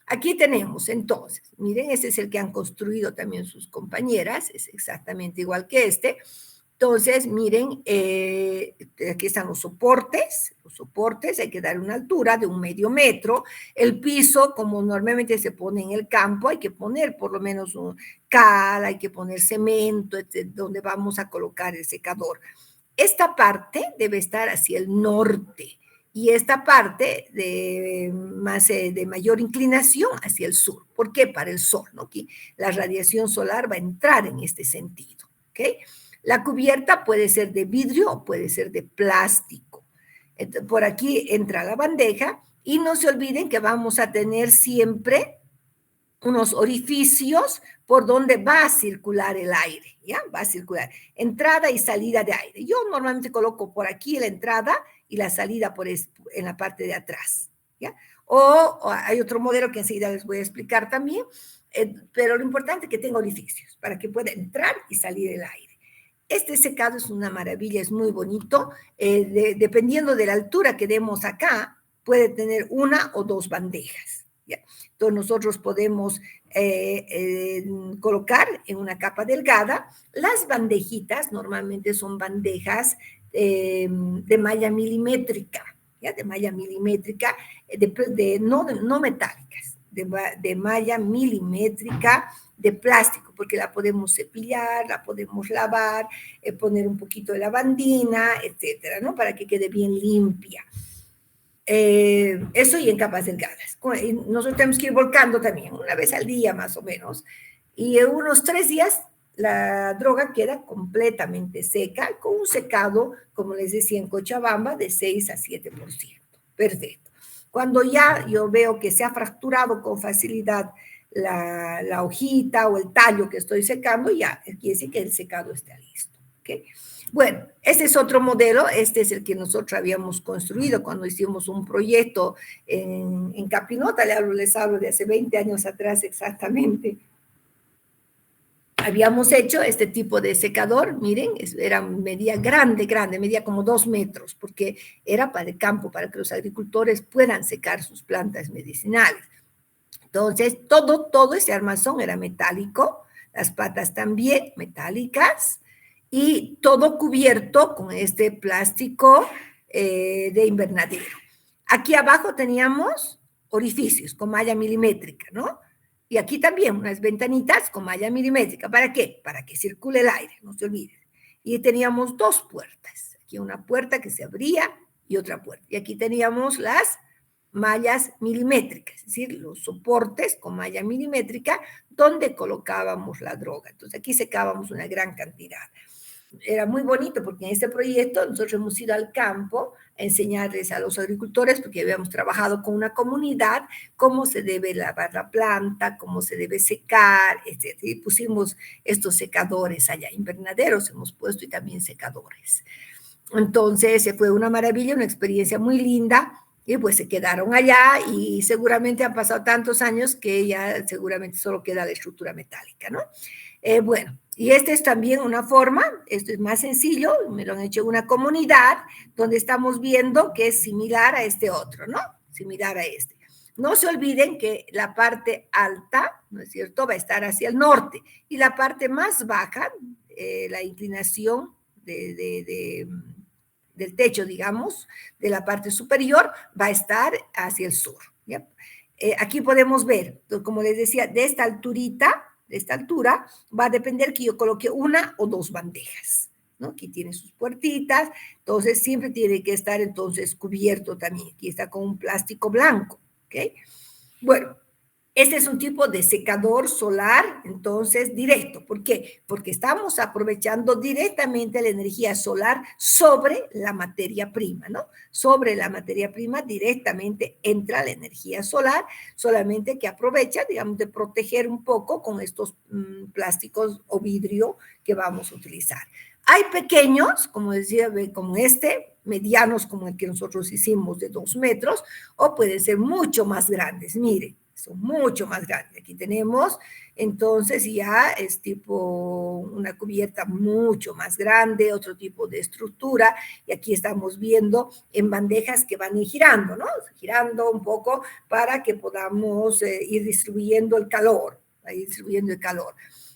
Aquí tenemos entonces, miren, este es el que han construido también sus compañeras, es exactamente igual que este. Entonces, miren, aquí están los soportes, hay que dar una altura de 1/2 metro. El piso, como normalmente se pone en el campo, hay que poner por lo menos cal, hay que poner cemento, donde vamos a colocar el secador. esta parte debe estar hacia el norte y esta parte de mayor inclinación hacia el sur. ¿Por qué? Para el sol, ¿no? Aquí la radiación solar va a entrar en este sentido, ¿ok? La cubierta puede ser de vidrio o puede ser de plástico. Entonces, por aquí entra la bandeja y no se olviden que vamos a tener siempre unos orificios por donde va a circular el aire, ¿ya? Va a circular entrada y salida de aire. Yo normalmente coloco por aquí la entrada y la salida en la parte de atrás, ¿ya? O hay otro modelo que enseguida les voy a explicar también, pero lo importante es que tenga orificios para que pueda entrar y salir el aire. Este secado es una maravilla, es muy bonito. Dependiendo de la altura que demos acá, puede tener una o dos bandejas, ¿ya? Entonces nosotros podemos colocar en una capa delgada. Las bandejitas normalmente son bandejas de malla milimétrica, ¿ya? De malla milimétrica, no metálicas, de malla milimétrica, de plástico, porque la podemos cepillar, la podemos lavar, poner un poquito de lavandina, etcétera, ¿no? Para que quede bien limpia. Eso y en capas delgadas. Nosotros tenemos que ir volcando también, una vez al día más o menos, y en unos 3 días la droga queda completamente seca, con un secado, como les decía, en Cochabamba, de 6 a 7%. Perfecto. Cuando ya yo veo que se ha fracturado con facilidad la hojita o el tallo que estoy secando, ya quiere decir que el secado está listo. ¿Okay? Bueno, este es otro modelo, este es el que nosotros habíamos construido cuando hicimos un proyecto en Capinota, les hablo de hace 20 años atrás exactamente. Habíamos hecho este tipo de secador, miren, medía grande, medía como 2 metros, porque era para el campo, para que los agricultores puedan secar sus plantas medicinales. Entonces, todo ese armazón era metálico, las patas también metálicas, y todo cubierto con este plástico de invernadero. Aquí abajo teníamos orificios con malla milimétrica, ¿no? Y aquí también unas ventanitas con malla milimétrica. ¿Para qué? Para que circule el aire, no se olviden. Y teníamos 2 puertas. Aquí una puerta que se abría y otra puerta. Y aquí teníamos las mallas milimétricas, es decir, los soportes con malla milimétrica donde colocábamos la droga. Entonces aquí secábamos una gran cantidad. Era muy bonito porque en este proyecto nosotros hemos ido al campo a enseñarles a los agricultores, porque habíamos trabajado con una comunidad, cómo se debe lavar la planta, cómo se debe secar, etc. Y pusimos estos secadores allá, invernaderos hemos puesto y también secadores. Entonces fue una maravilla, una experiencia muy linda. Y pues se quedaron allá y seguramente han pasado tantos años que ya seguramente solo queda la estructura metálica, ¿no? Bueno, y esta es también una forma, esto es más sencillo, me lo han hecho en una comunidad donde estamos viendo que es similar a este otro, ¿no? Similar a este. No se olviden que la parte alta, ¿no es cierto?, va a estar hacia el norte y la parte más baja, la inclinación del techo, digamos, de la parte superior, va a estar hacia el sur. ¿Ya? Aquí podemos ver, como les decía, de esta altura, va a depender que yo coloque una o 2 bandejas, ¿no? Aquí tiene sus puertitas, entonces siempre tiene que estar entonces cubierto también. Aquí está con un plástico blanco, ¿ok? Bueno, este es un tipo de secador solar, entonces, directo. ¿Por qué? Porque estamos aprovechando directamente la energía solar sobre la materia prima, ¿no? Sobre la materia prima directamente entra la energía solar, solamente que aprovecha, digamos, de proteger un poco con estos plásticos o vidrio que vamos a utilizar. Hay pequeños, como decía, como este, medianos como el que nosotros hicimos de 2 metros, o pueden ser mucho más grandes, miren. Son mucho más grandes. Aquí tenemos, entonces ya es tipo una cubierta mucho más grande, otro tipo de estructura, y aquí estamos viendo en bandejas que van girando, ¿no? Girando un poco para que podamos ir distribuyendo el calor,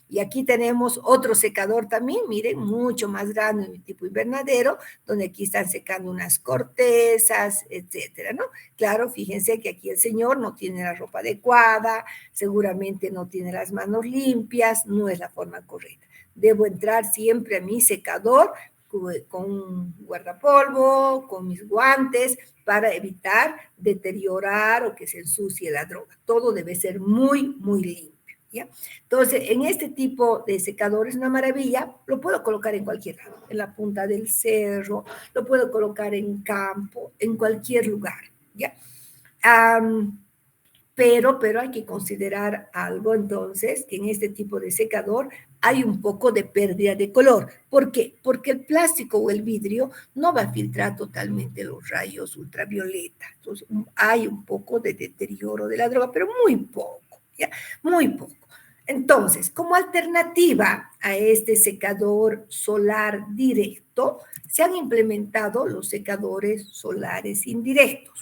Y aquí tenemos otro secador también, miren, mucho más grande, tipo invernadero, donde aquí están secando unas cortezas, etcétera, ¿no? Claro, fíjense que aquí el señor no tiene la ropa adecuada, seguramente no tiene las manos limpias, no es la forma correcta. Debo entrar siempre a mi secador con un guardapolvo, con mis guantes, para evitar deteriorar o que se ensucie la droga. Todo debe ser muy, muy limpio, ¿ya? Entonces, en este tipo de secador es una maravilla, lo puedo colocar en cualquier lado, en la punta del cerro, lo puedo colocar en campo, en cualquier lugar, ¿ya? Pero hay que considerar algo entonces, que en este tipo de secador hay un poco de pérdida de color. ¿Por qué? Porque el plástico o el vidrio no va a filtrar totalmente los rayos ultravioleta. Entonces hay un poco de deterioro de la droga, pero muy poco, ¿ya? Muy poco. Entonces, como alternativa a este secador solar directo, se han implementado los secadores solares indirectos.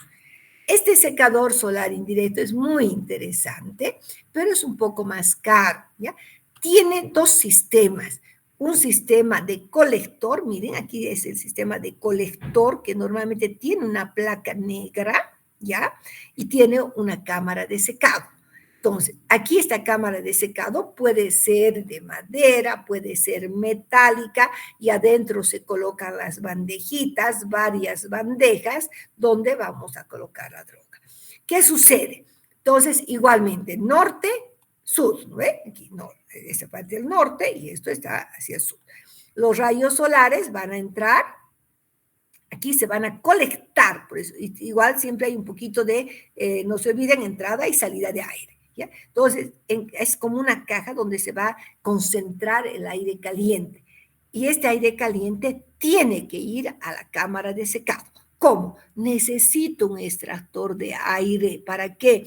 Este secador solar indirecto es muy interesante, pero es un poco más caro, ¿ya? Tiene dos sistemas. Un sistema de colector, miren, aquí es el sistema de colector que normalmente tiene una placa negra, ¿ya? Y tiene una cámara de secado. Entonces, aquí esta cámara de secado puede ser de madera, puede ser metálica, y adentro se colocan las bandejitas, varias bandejas, donde vamos a colocar la droga. ¿Qué sucede? Entonces, igualmente, norte, sur, ¿no ve? Aquí, no, esta parte del norte y esto está hacia el sur. Los rayos solares van a entrar, aquí se van a colectar, por eso, igual siempre hay un poquito de, no se olviden, entrada y salida de aire. ¿Ya? Entonces, es como una caja donde se va a concentrar el aire caliente. Y este aire caliente tiene que ir a la cámara de secado. ¿Cómo? Necesito un extractor de aire. ¿Para qué?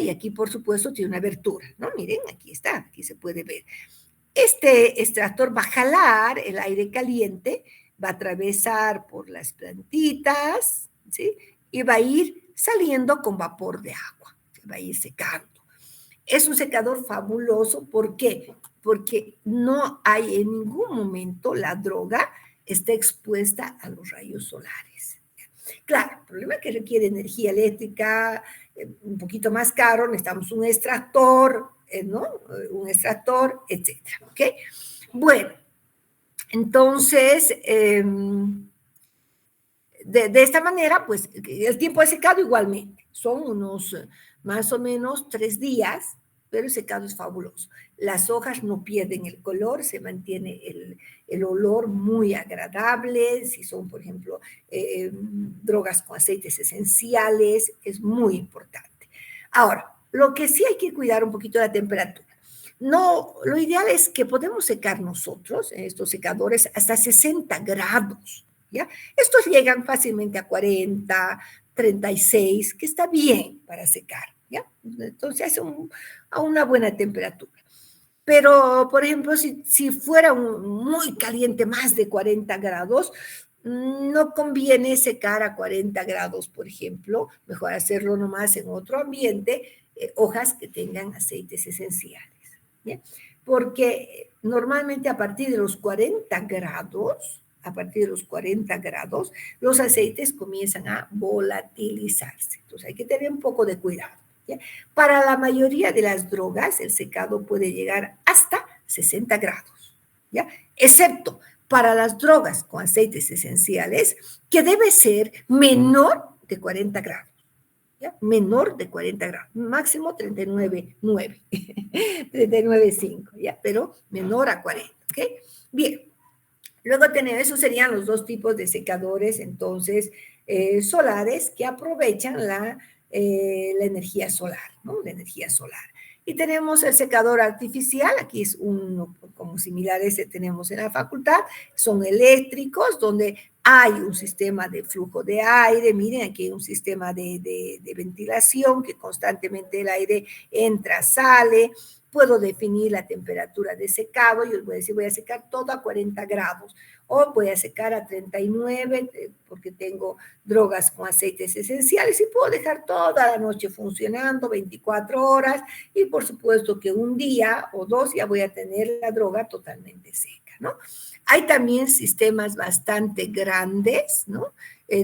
Y aquí, por supuesto, tiene una abertura, ¿no? Miren, aquí está, aquí se puede ver. Este extractor va a jalar el aire caliente, va a atravesar por las plantitas, ¿sí? Y va a ir saliendo con vapor de agua, se va a ir secando. Es un secador fabuloso, ¿por qué? Porque no hay en ningún momento la droga está expuesta a los rayos solares. Claro, el problema es que requiere energía eléctrica, un poquito más caro, necesitamos un extractor, ¿no? Un extractor, etcétera, ¿ok? Bueno, entonces, de esta manera, pues, el tiempo de secado igualmente, son unos más o menos 3 días, pero el secado es fabuloso. Las hojas no pierden el color, se mantiene el olor muy agradable. Si son, por ejemplo, drogas con aceites esenciales, es muy importante. Ahora, lo que sí hay que cuidar un poquito la temperatura. No, lo ideal es que podemos secar nosotros, estos secadores, hasta 60 grados, ¿ya? Estos llegan fácilmente a 40, 36, que está bien para secar, ¿ya? Entonces, a una buena temperatura. Pero, por ejemplo, si fuera muy caliente, más de 40 grados, no conviene secar a 40 grados, por ejemplo, mejor hacerlo nomás en otro ambiente, hojas que tengan aceites esenciales, ¿ya? Porque normalmente a partir de los 40 grados, los aceites comienzan a volatilizarse. Entonces hay que tener un poco de cuidado, ¿ya? Para la mayoría de las drogas, el secado puede llegar hasta 60 grados, ¿ya? Excepto para las drogas con aceites esenciales, que debe ser menor de 40 grados. ¿Ya? Menor de 40 grados, máximo 39,9, 39,5, ¿ya? Pero menor a 40, ¿ok? Bien, luego tenemos, esos serían los dos tipos de secadores, entonces, solares, que aprovechan la energía solar, ¿no? La energía solar. Y tenemos el secador artificial, aquí es uno como similar a ese tenemos en la facultad, son eléctricos, donde hay un sistema de flujo de aire, miren, aquí hay un sistema de ventilación, que constantemente el aire entra, sale. Puedo definir la temperatura de secado, yo les voy a decir, voy a secar todo a 40 grados, o voy a secar a 39, porque tengo drogas con aceites esenciales, y puedo dejar toda la noche funcionando, 24 horas, y por supuesto que un día o dos ya voy a tener la droga totalmente seca, ¿no? Hay también sistemas bastante grandes, ¿no?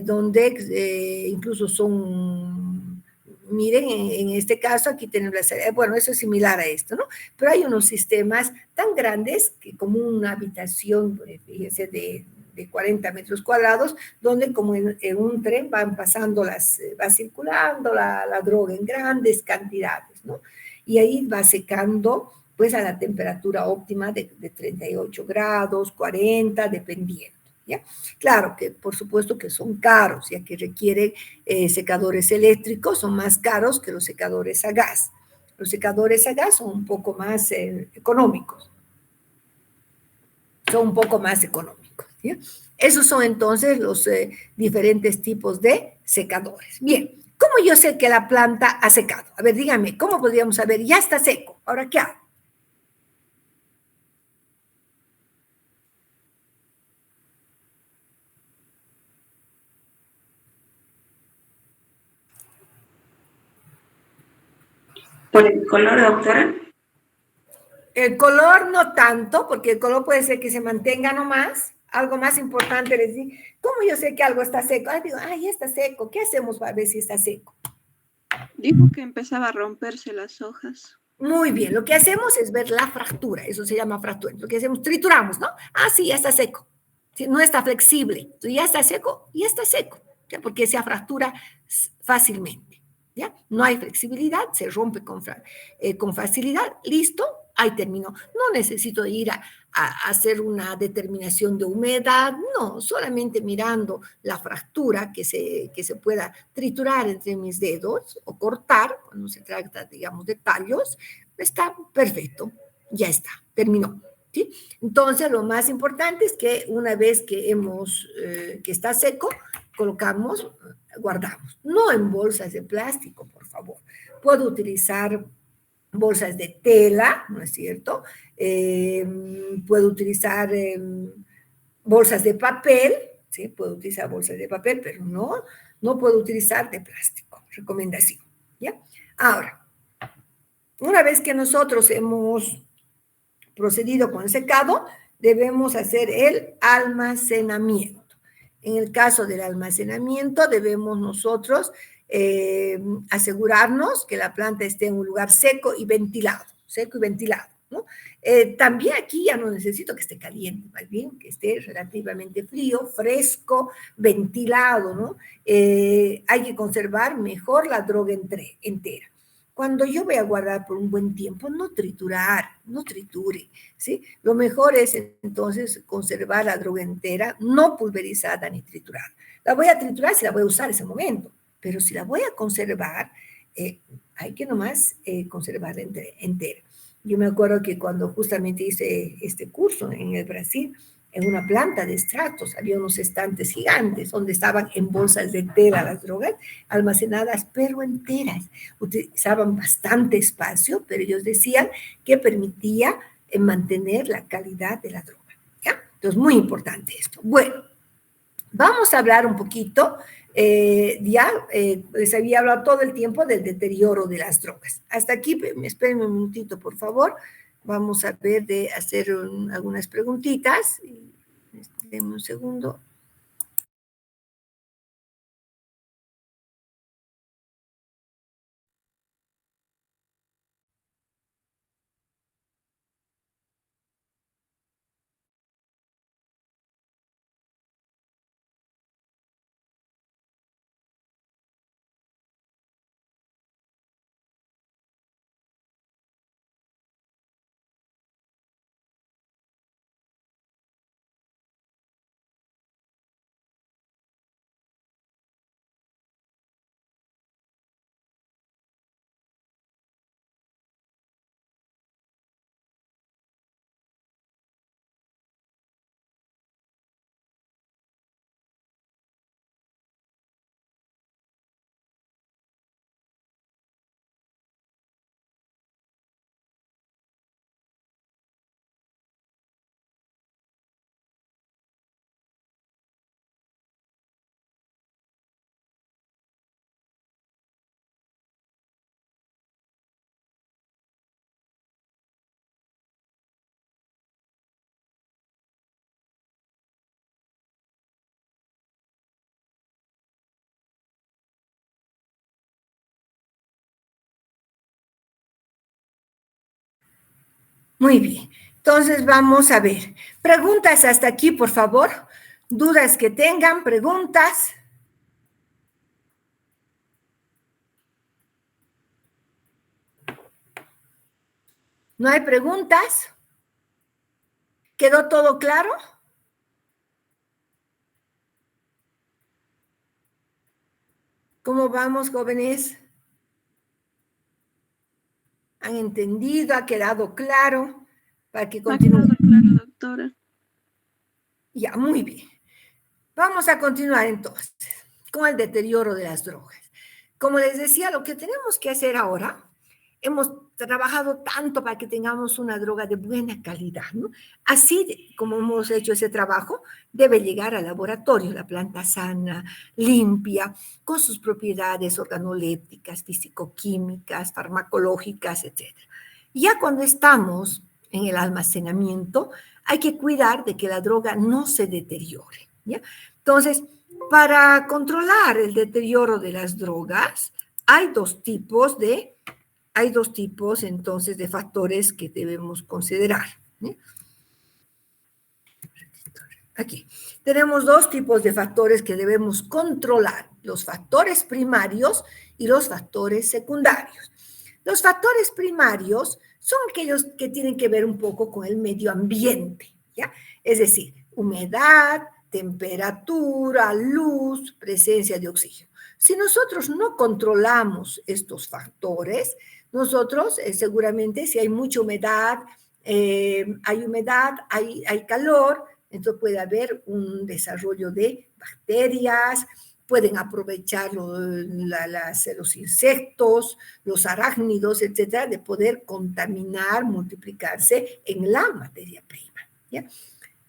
Donde incluso son, miren, en este caso aquí tenemos, bueno, eso es similar a esto, ¿no? Pero hay unos sistemas tan grandes que como una habitación, fíjense, de 40 metros cuadrados, donde como en un tren van pasando va circulando la droga en grandes cantidades, ¿no? Y ahí va secando, pues, a la temperatura óptima de 38 grados, 40, dependiendo, ¿ya? Claro que, por supuesto, que son caros, ya que requieren secadores eléctricos, son más caros que los secadores a gas. Los secadores a gas son un poco más económicos. Son un poco más económicos, ¿sí? Esos son entonces los diferentes tipos de secadores. Bien, ¿cómo yo sé que la planta ha secado? A ver, díganme, ¿cómo podríamos saber? Ya está seco, ¿ahora qué hago? ¿Por el color, doctora? El color no tanto, porque el color puede ser que se mantenga nomás. Algo más importante les digo, ¿cómo yo sé que algo está seco? Digo, ya está seco. ¿Qué hacemos para ver si está seco? Dijo que empezaba a romperse las hojas. Muy bien, lo que hacemos es ver la fractura, eso se llama fractura. Lo que hacemos, trituramos, ¿no? Sí, ya está seco. Sí, no está flexible. Entonces, ya está seco, ¿ya? Porque se fractura fácilmente, ¿ya? No hay flexibilidad, se rompe con facilidad. Listo, ahí terminó. No necesito ir a hacer una determinación de humedad, no, solamente mirando la fractura que se pueda triturar entre mis dedos o cortar, cuando se trata, digamos, de tallos, está perfecto, ya está, terminó. ¿Sí? Entonces, lo más importante es que una vez que que está seco, colocamos, guardamos, no en bolsas de plástico, por favor. Puedo utilizar bolsas de tela, ¿no es cierto? Puedo utilizar bolsas de papel, ¿sí? Puedo utilizar bolsas de papel, pero no puedo utilizar de plástico. Recomendación, ¿ya? Ahora, una vez que nosotros hemos procedido con el secado, debemos hacer el almacenamiento. En el caso del almacenamiento, debemos nosotros asegurarnos que la planta esté en un lugar seco y ventilado, ¿no? También aquí ya no necesito que esté caliente, más bien que esté relativamente frío, fresco, ventilado, ¿no? Hay que conservar mejor la droga entera. Cuando yo voy a guardar por un buen tiempo, no triture, ¿sí? Lo mejor es entonces conservar la droga entera, no pulverizada ni triturada. La voy a triturar si la voy a usar en ese momento, pero si la voy a conservar, hay que nomás conservarla entera. Yo me acuerdo que cuando justamente hice este curso en el Brasil, en una planta de extractos, había unos estantes gigantes donde estaban en bolsas de tela las drogas, almacenadas pero enteras. Utilizaban bastante espacio, pero ellos decían que permitía mantener la calidad de la droga, ¿ya? Entonces, muy importante esto. Bueno, vamos a hablar un poquito, les había hablado todo el tiempo del deterioro de las drogas. Hasta aquí, espérenme un minutito, por favor. Vamos a ver de hacer algunas preguntitas. Denme un segundo. Muy bien. Entonces, vamos a ver. Preguntas hasta aquí, por favor. ¿Dudas que tengan? ¿Preguntas? ¿No hay preguntas? ¿Quedó todo claro? ¿Cómo vamos, jóvenes? ¿Han entendido? ¿Ha quedado claro? Para que Ha continúen. quedado claro, doctora. Ya, muy bien. Vamos a continuar entonces con el deterioro de las drogas. Como les decía, lo que tenemos que hacer ahora, hemos trabajado tanto para que tengamos una droga de buena calidad, ¿no? Así como hemos hecho ese trabajo, debe llegar al laboratorio, la planta sana, limpia, con sus propiedades organolépticas, fisicoquímicas, farmacológicas, etc. Ya cuando estamos en el almacenamiento, hay que cuidar de que la droga no se deteriore, ¿ya? Entonces, para controlar el deterioro de las drogas, hay dos tipos entonces de factores que debemos considerar, ¿sí? Aquí tenemos dos tipos de factores que debemos controlar, los factores primarios y los factores secundarios. Los factores primarios son aquellos que tienen que ver un poco con el medio ambiente, ¿ya? Es decir, humedad, temperatura, luz, presencia de oxígeno. Si nosotros no controlamos estos factores, nosotros seguramente si hay mucha humedad, hay calor, entonces puede haber un desarrollo de bacterias, pueden aprovechar los insectos, los arácnidos, etcétera, de poder contaminar, multiplicarse en la materia prima, ¿ya?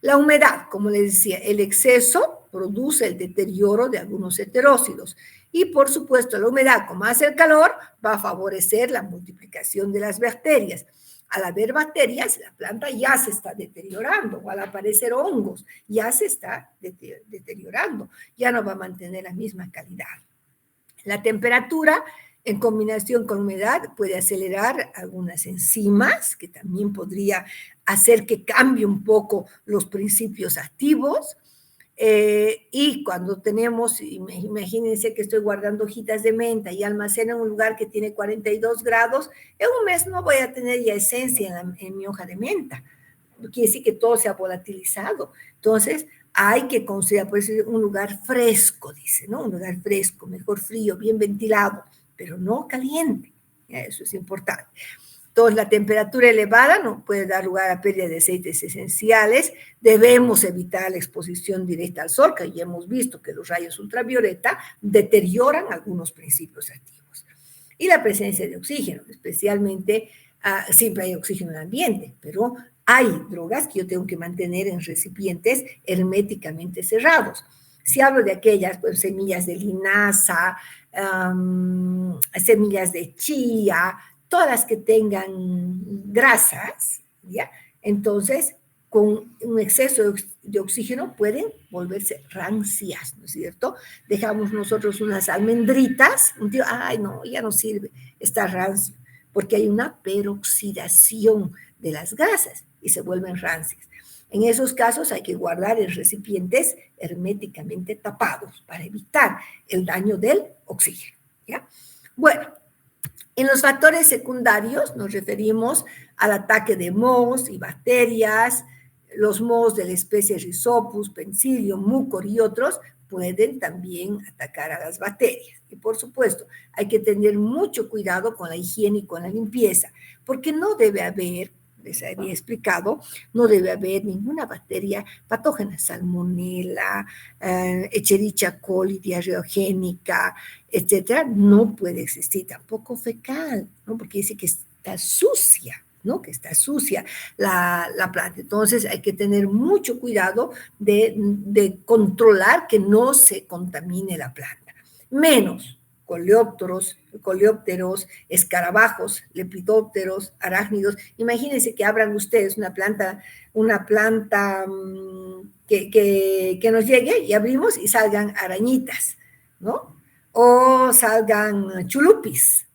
La humedad, como les decía, el exceso produce el deterioro de algunos heterócidos. Y por supuesto, la humedad, como hace el calor, va a favorecer la multiplicación de las bacterias. Al haber bacterias, la planta ya se está deteriorando, o al aparecer hongos, ya se está deteriorando, ya no va a mantener la misma calidad. La temperatura, en combinación con humedad, puede acelerar algunas enzimas, que también podría hacer que cambie un poco los principios activos. Y cuando tenemos, imagínense que estoy guardando hojitas de menta y almaceno en un lugar que tiene 42 grados, en un mes no voy a tener ya esencia en mi hoja de menta. Quiere decir que todo se ha volatilizado. Entonces, hay que considerar, pues, un lugar fresco, dice, ¿no? Un lugar fresco, mejor frío, bien ventilado, pero no caliente. Eso es importante. Entonces, la temperatura elevada no puede dar lugar a pérdida de aceites esenciales. Debemos evitar la exposición directa al sol, que ya hemos visto que los rayos ultravioleta deterioran algunos principios activos. Y la presencia de oxígeno, especialmente, siempre hay oxígeno en el ambiente, pero hay drogas que yo tengo que mantener en recipientes herméticamente cerrados. Si hablo de aquellas, pues, semillas de linaza, semillas de chía, todas las que tengan grasas, ¿ya? Entonces, con un exceso de oxígeno pueden volverse rancias, ¿no es cierto? Dejamos nosotros unas almendritas, un tío, ay, no, ya no sirve, está rancio, porque hay una peroxidación de las grasas y se vuelven rancias. En esos casos hay que guardar en recipientes herméticamente tapados para evitar el daño del oxígeno, ¿ya? Bueno, en los factores secundarios nos referimos al ataque de mohos y bacterias. Los mohos de la especie Rhizopus, Penicillium, Mucor y otros pueden también atacar a las bacterias. Y por supuesto, hay que tener mucho cuidado con la higiene y con la limpieza, porque no debe haber, les había explicado, no debe haber ninguna bacteria patógena, salmonella, Escherichia coli, diarreogénica, etcétera, no puede existir, tampoco fecal, ¿no? Porque dice que está sucia, ¿no? Que está sucia la planta. Entonces hay que tener mucho cuidado de controlar que no se contamine la planta. Menos coleópteros, escarabajos, lepidópteros, arácnidos. Imagínense que abran ustedes una planta que nos llegue y abrimos y salgan arañitas, ¿no? O salgan chulupis.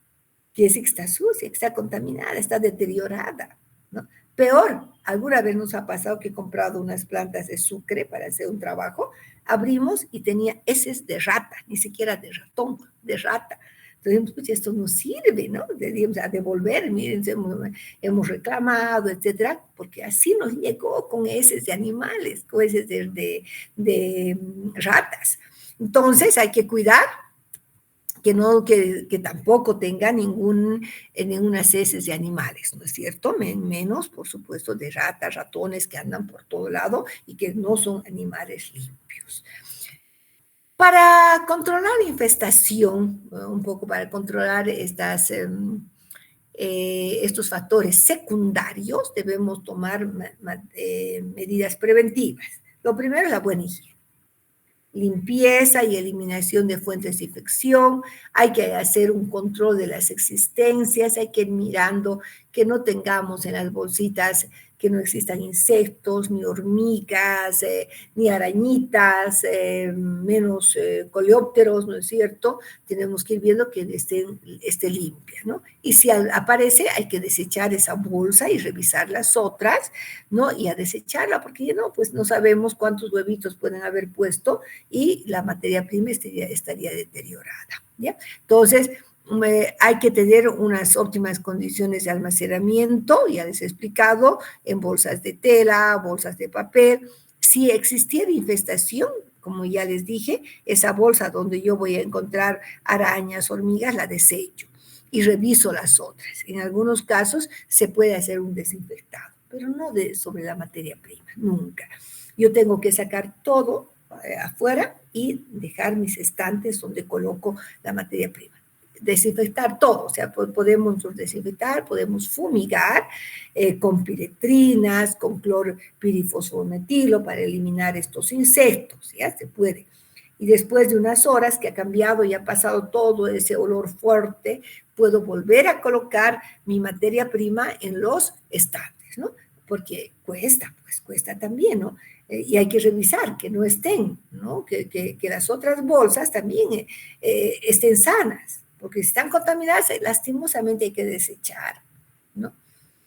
Quiere decir que está sucia, que está contaminada, está deteriorada, ¿no? Peor, alguna vez nos ha pasado que he comprado unas plantas de sucre para hacer un trabajo, abrimos y tenía heces de rata, ni siquiera de ratón, de rata. Entonces, pues esto no sirve, ¿no? Debíamos a devolver, miren, hemos reclamado, etcétera, porque así nos llegó con heces de animales, con heces de ratas. Entonces, hay que cuidar que tampoco tenga ninguna heces de animales, ¿no es cierto? Menos, por supuesto, de ratas, ratones que andan por todo lado y que no son animales limpios. Para controlar la infestación, un poco para controlar estos factores secundarios, debemos tomar medidas preventivas. Lo primero es la buena higiene. Limpieza y eliminación de fuentes de infección, hay que hacer un control de las existencias, hay que ir mirando que no tengamos en las bolsitas, que no existan insectos, ni hormigas, ni arañitas, menos coleópteros, ¿no es cierto? Tenemos que ir viendo que esté limpia, ¿no? Y si aparece, hay que desechar esa bolsa y revisar las otras, ¿no? Y a desecharla, porque ya no, pues no sabemos cuántos huevitos pueden haber puesto y la materia prima estaría deteriorada, ¿ya? Entonces, hay que tener unas óptimas condiciones de almacenamiento, ya les he explicado, en bolsas de tela, bolsas de papel. Si existiera infestación, como ya les dije, esa bolsa donde yo voy a encontrar arañas, hormigas, la desecho y reviso las otras. En algunos casos se puede hacer un desinfectado, pero no sobre la materia prima, nunca. Yo tengo que sacar todo afuera y dejar mis estantes donde coloco la materia prima. Desinfectar todo, o sea, podemos desinfectar, podemos fumigar con piretrinas, con clorpirifosfometilo para eliminar estos insectos, ya se puede. Y después de unas horas que ha cambiado y ha pasado todo ese olor fuerte, puedo volver a colocar mi materia prima en los estantes, ¿no? Porque cuesta también, ¿no? Y hay que revisar que no estén, ¿no? Que las otras bolsas también estén sanas, porque si están contaminadas, lastimosamente hay que desechar, ¿no?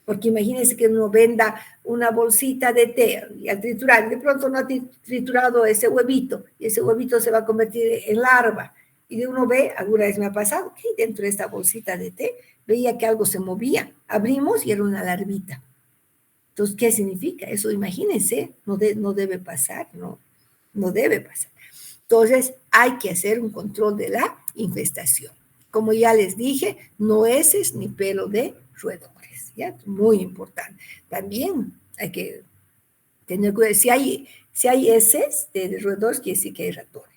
Porque imagínense que uno venda una bolsita de té y al triturar, de pronto no ha triturado ese huevito, y ese huevito se va a convertir en larva, y uno ve, alguna vez me ha pasado, que dentro de esta bolsita de té veía que algo se movía, abrimos y era una larvita. Entonces, ¿qué significa? Eso, imagínense, no debe pasar, no debe pasar. Entonces, hay que hacer un control de la infestación. Como ya les dije, no heces ni pelo de roedores, ¿ya? Muy importante. También hay que tener cuidado, si hay heces de roedores, quiere decir que hay ratones.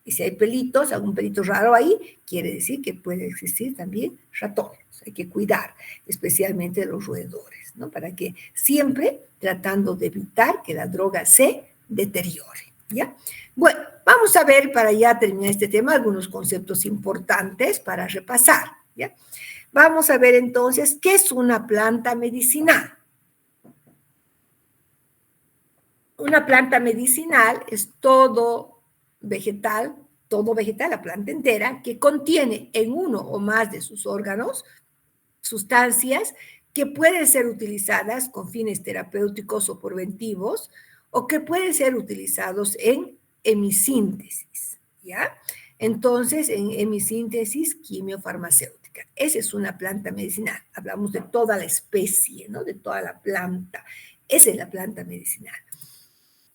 Y si hay pelitos, algún pelito raro ahí, quiere decir que puede existir también ratones. Hay que cuidar, especialmente de los roedores, ¿no? Para que siempre tratando de evitar que la droga se deteriore, ¿ya? Bueno, vamos a ver, para ya terminar este tema, algunos conceptos importantes para repasar, ¿ya? Vamos a ver entonces, ¿qué es una planta medicinal? Una planta medicinal es todo vegetal, la planta entera, que contiene en uno o más de sus órganos sustancias que pueden ser utilizadas con fines terapéuticos o preventivos, o que pueden ser utilizados en hemisíntesis, ¿ya? Entonces, en hemisíntesis quimiofarmacéutica. Esa es una planta medicinal. Hablamos de toda la especie, ¿no? De toda la planta. Esa es la planta medicinal.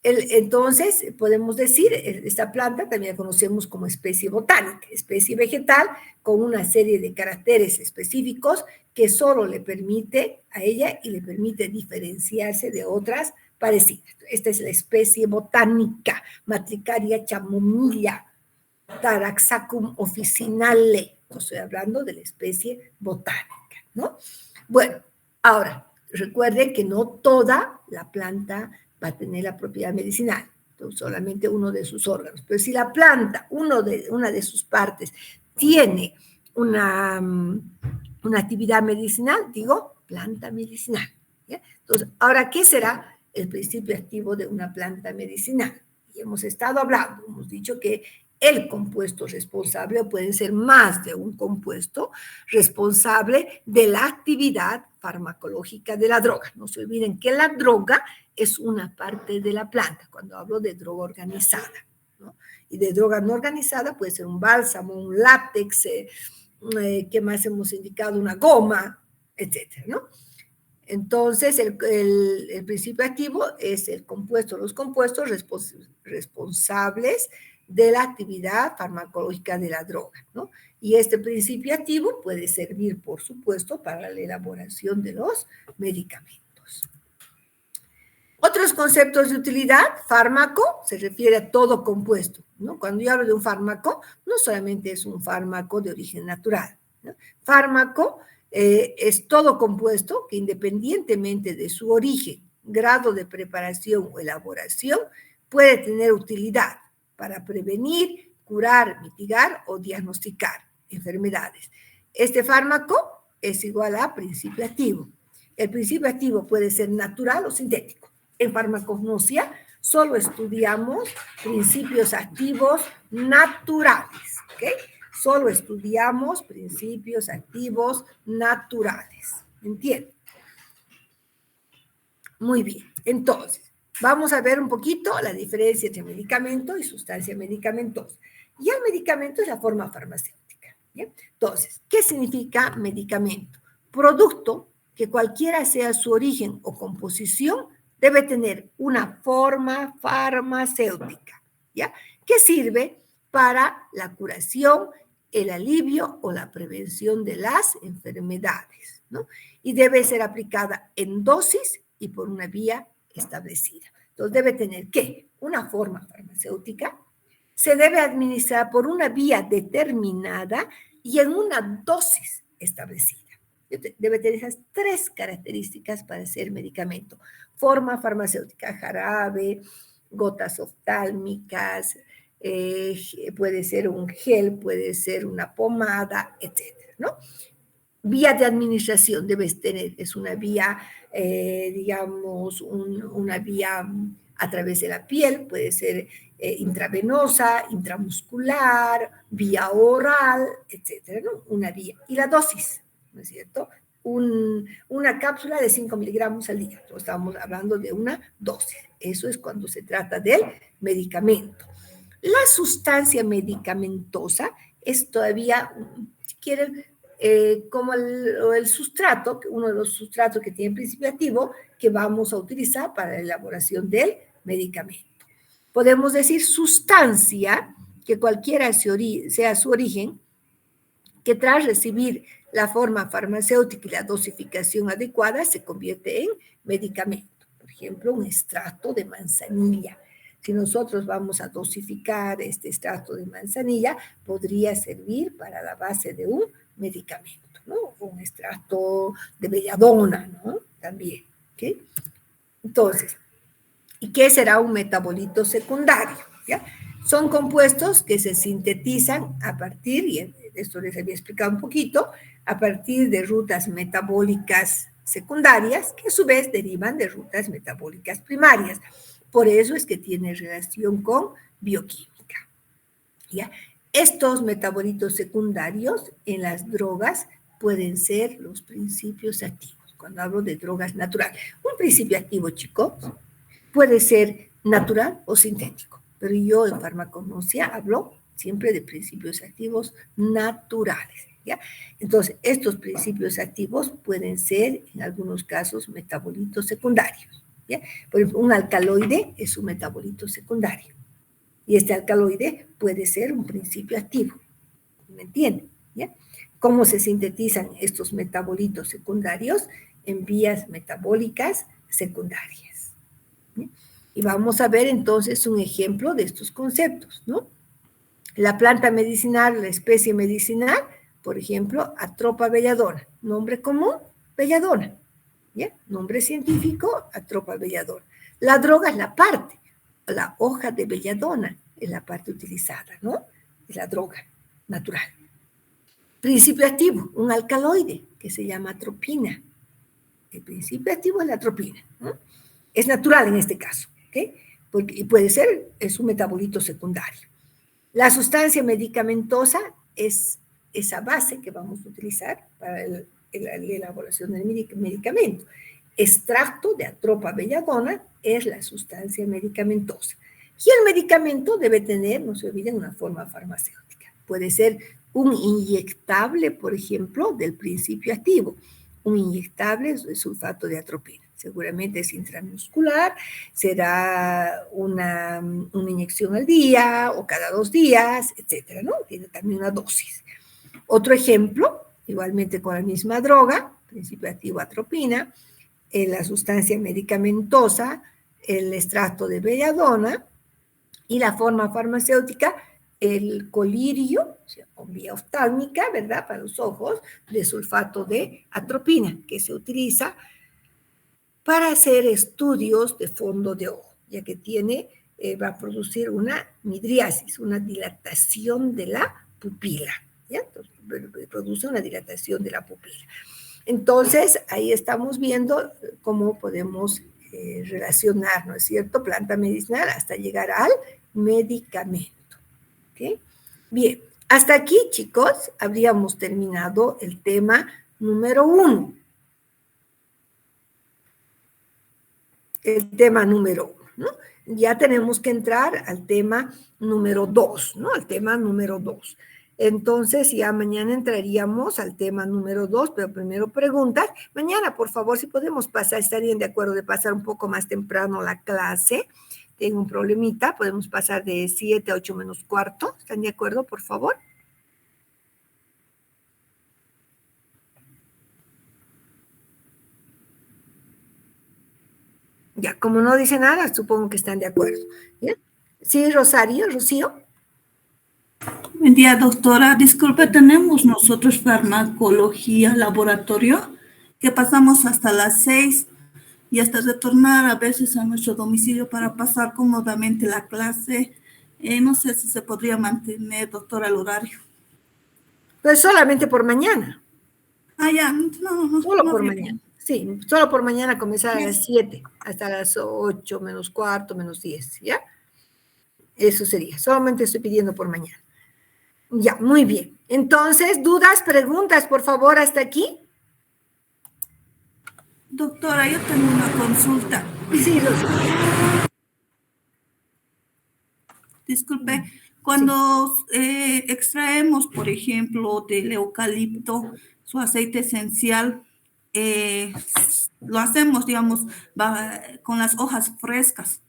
Entonces, podemos decir, esta planta también la conocemos como especie botánica, especie vegetal, con una serie de caracteres específicos que solo le permite a ella y le permite diferenciarse de otras parecidas. Esta es la especie botánica, Matricaria chamomilla, Taraxacum officinale. Estoy hablando de la especie botánica, ¿no? Bueno, ahora, recuerden que no toda la planta va a tener la propiedad medicinal, solamente uno de sus órganos. Pero si la planta, una de sus partes, tiene una actividad medicinal, digo, planta medicinal, ¿ya? Entonces, ahora, ¿qué será el principio activo de una planta medicinal? Y hemos estado hablando, hemos dicho que el compuesto responsable, o pueden ser más de un compuesto responsable de la actividad farmacológica de la droga. No se olviden que la droga es una parte de la planta, cuando hablo de droga organizada, ¿no? Y de droga no organizada puede ser un bálsamo, un látex, ¿qué más hemos indicado? Una goma, etcétera, ¿no? Entonces, el principio activo es el compuesto, los compuestos responsables de la actividad farmacológica de la droga, ¿no? Y este principio activo puede servir, por supuesto, para la elaboración de los medicamentos. Otros conceptos de utilidad: fármaco se refiere a todo compuesto, ¿no? Cuando yo hablo de un fármaco, no solamente es un fármaco de origen natural, ¿no? Fármaco es todo compuesto que, independientemente de su origen, grado de preparación o elaboración, puede tener utilidad para prevenir, curar, mitigar o diagnosticar enfermedades. Este fármaco es igual a principio activo. El principio activo puede ser natural o sintético. En farmacognosia solo estudiamos principios activos naturales, ¿ok? Solo estudiamos principios activos naturales. ¿Entienden? Muy bien. Entonces, vamos a ver un poquito la diferencia entre medicamento y sustancia medicamentosa. Y el medicamento es la forma farmacéutica, ¿bien? Entonces, ¿qué significa medicamento? Producto que cualquiera sea su origen o composición debe tener una forma farmacéutica, ¿ya? Que sirve para la curación, el alivio o la prevención de las enfermedades, ¿no? Y debe ser aplicada en dosis y por una vía establecida. Entonces, debe tener, ¿qué? Una forma farmacéutica, se debe administrar por una vía determinada y en una dosis establecida. Debe tener esas tres características para ser medicamento: forma farmacéutica, jarabe, gotas oftálmicas, puede ser un gel, puede ser una pomada, etcétera, ¿no? Vía de administración debes tener, es una vía, digamos, una vía a través de la piel, puede ser intravenosa, intramuscular, vía oral, etcétera, ¿no? Una vía. Y la dosis, ¿no es cierto? Una cápsula de 5 miligramos al día. Estamos hablando de una dosis. Eso es cuando se trata del medicamento. La sustancia medicamentosa es todavía, si quieren, como el sustrato, uno de los sustratos que tiene principio activo, que vamos a utilizar para la elaboración del medicamento. Podemos decir sustancia, que cualquiera sea su origen, que tras recibir la forma farmacéutica y la dosificación adecuada se convierte en medicamento. Por ejemplo, un extracto de manzanilla. Si nosotros vamos a dosificar este extracto de manzanilla, podría servir para la base de un medicamento, ¿no? Un extracto de belladona, ¿no? También, ¿ok? Entonces, ¿y qué será un metabolito secundario? ¿Ya? Son compuestos que se sintetizan a partir, y esto les había explicado un poquito, a partir de rutas metabólicas secundarias, que a su vez derivan de rutas metabólicas primarias. Por eso es que tiene relación con bioquímica, ¿ya? Estos metabolitos secundarios en las drogas pueden ser los principios activos. Cuando hablo de drogas naturales, un principio activo, chicos, puede ser natural o sintético, pero yo en farmacognosia hablo siempre de principios activos naturales, ¿ya? Entonces, estos principios activos pueden ser, en algunos casos, metabolitos secundarios, ¿ya? Por ejemplo, un alcaloide es un metabolito secundario, y este alcaloide puede ser un principio activo, ¿me entienden? ¿Ya? ¿Cómo se sintetizan estos metabolitos secundarios? En vías metabólicas secundarias. ¿Sí? Y vamos a ver entonces un ejemplo de estos conceptos, ¿no? La planta medicinal, la especie medicinal, por ejemplo, Atropa belladona. Nombre común, belladona. ¿Ya? Nombre científico, Atropa belladona. La droga es la parte, la hoja de belladona es la parte utilizada, ¿no? Es la droga natural. Principio activo, un alcaloide que se llama atropina. El principio activo es la atropina, ¿no? Es natural en este caso, ¿ok? Porque puede ser, es un metabolito secundario. La sustancia medicamentosa es esa base que vamos a utilizar para la elaboración del medicamento. Extracto de atropa belladona es la sustancia medicamentosa. Y el medicamento debe tener, no se olviden, una forma farmacéutica. Puede ser un inyectable, por ejemplo, del principio activo. Un inyectable de sulfato de atropina. Seguramente es intramuscular, será una inyección al día o cada 2 días, etcétera, ¿no? Tiene también una dosis. Otro ejemplo, igualmente con la misma droga, principio activo atropina, la sustancia medicamentosa, el extracto de belladona y la forma farmacéutica, el colirio, o sea, con vía oftálmica, ¿verdad? Para los ojos, de sulfato de atropina, que se utiliza para hacer estudios de fondo de ojo, ya que va a producir una midriasis, una dilatación de la pupila, ¿ya? Entonces, produce una dilatación de la pupila. Entonces, ahí estamos viendo cómo podemos relacionar, ¿no es cierto?, planta medicinal hasta llegar al medicamento. ¿Okay? Bien, hasta aquí, chicos, habríamos terminado el tema número 1. El tema número 1, ¿no? Ya tenemos que entrar al tema número 2, ¿no? Al tema número 2. Entonces, ya mañana entraríamos al tema número 2, pero primero preguntas. Mañana, por favor, si podemos pasar, estarían de acuerdo de pasar un poco más temprano la clase. Tengo un problemita, podemos pasar de 7 a 8 menos cuarto. ¿Están de acuerdo, por favor? Ya, como no dice nada, supongo que están de acuerdo. ¿Ya? Sí, Rosario, Rocío. Buen día, doctora. Disculpe, tenemos nosotros farmacología laboratorio que pasamos hasta las 6 y hasta retornar a veces a nuestro domicilio para pasar cómodamente la clase. No sé si se podría mantener, doctora, el horario. Pues solamente por mañana. Ah, ya, no. Solo no por habría mañana. problema. Sí, solo por mañana comenzar a las 7 hasta las 8 menos cuarto, menos 10, ¿ya? Eso sería. Solamente estoy pidiendo por mañana. Ya, muy bien. Entonces, dudas, preguntas, por favor, hasta aquí. Doctora, yo tengo una consulta. Sí, Rocío. Disculpe, cuando extraemos, por ejemplo, del eucalipto su aceite esencial, lo hacemos, digamos, con las hojas frescas.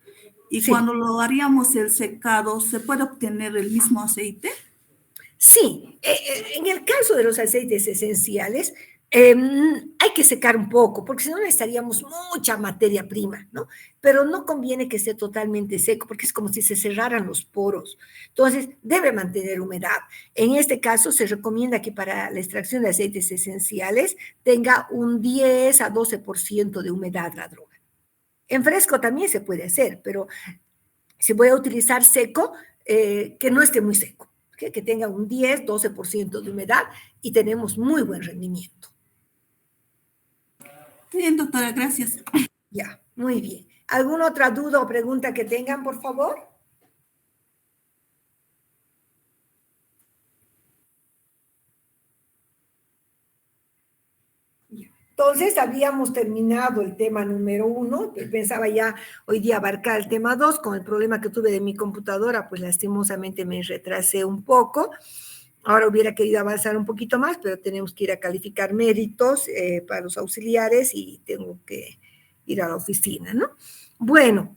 Y Sí. cuando lo haríamos el secado, ¿se puede obtener el mismo aceite? Sí, en el caso de los aceites esenciales, hay que secar un poco, porque si no necesitaríamos mucha materia prima, ¿no? Pero no conviene que esté totalmente seco, porque es como si se cerraran los poros. Entonces, debe mantener humedad. En este caso, se recomienda que para la extracción de aceites esenciales tenga un 10 a 12% de humedad la droga. En fresco también se puede hacer, pero si voy a utilizar seco, que no esté muy seco. Que tenga un 10, 12% de humedad y tenemos muy buen rendimiento. Bien, doctora, gracias. Ya, muy bien. ¿Alguna otra duda o pregunta que tengan, por favor? Entonces, habíamos terminado el tema número 1, pensaba ya hoy día abarcar el tema 2, con el problema que tuve de mi computadora, pues lastimosamente me retrasé un poco. Ahora hubiera querido avanzar un poquito más, pero tenemos que ir a calificar méritos para los auxiliares y tengo que ir a la oficina, ¿no? Bueno,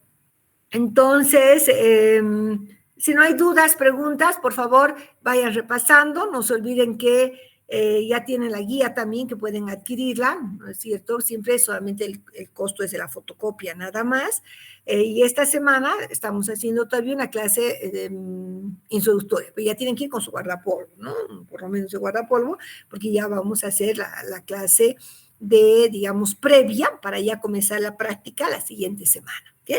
entonces, si no hay dudas, preguntas, por favor, vayan repasando. No se olviden que ya tienen la guía también, que pueden adquirirla, ¿no es cierto? Siempre solamente el costo es de la fotocopia, nada más. Y esta semana estamos haciendo todavía una clase introductoria, pero ya tienen que ir con su guardapolvo, ¿no? Por lo menos de guardapolvo, porque ya vamos a hacer la clase de, digamos, previa para ya comenzar la práctica la siguiente semana, ¿ok?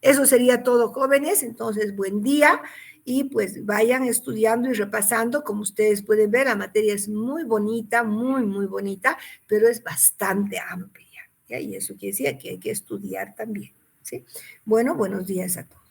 Eso sería todo, jóvenes. Entonces, buen día y pues vayan estudiando y repasando. Como ustedes pueden ver, la materia es muy bonita, muy bonita, pero es bastante amplia, ¿ya? Y eso quiere decir que hay que estudiar también, ¿sí? Bueno, buenos días a todos.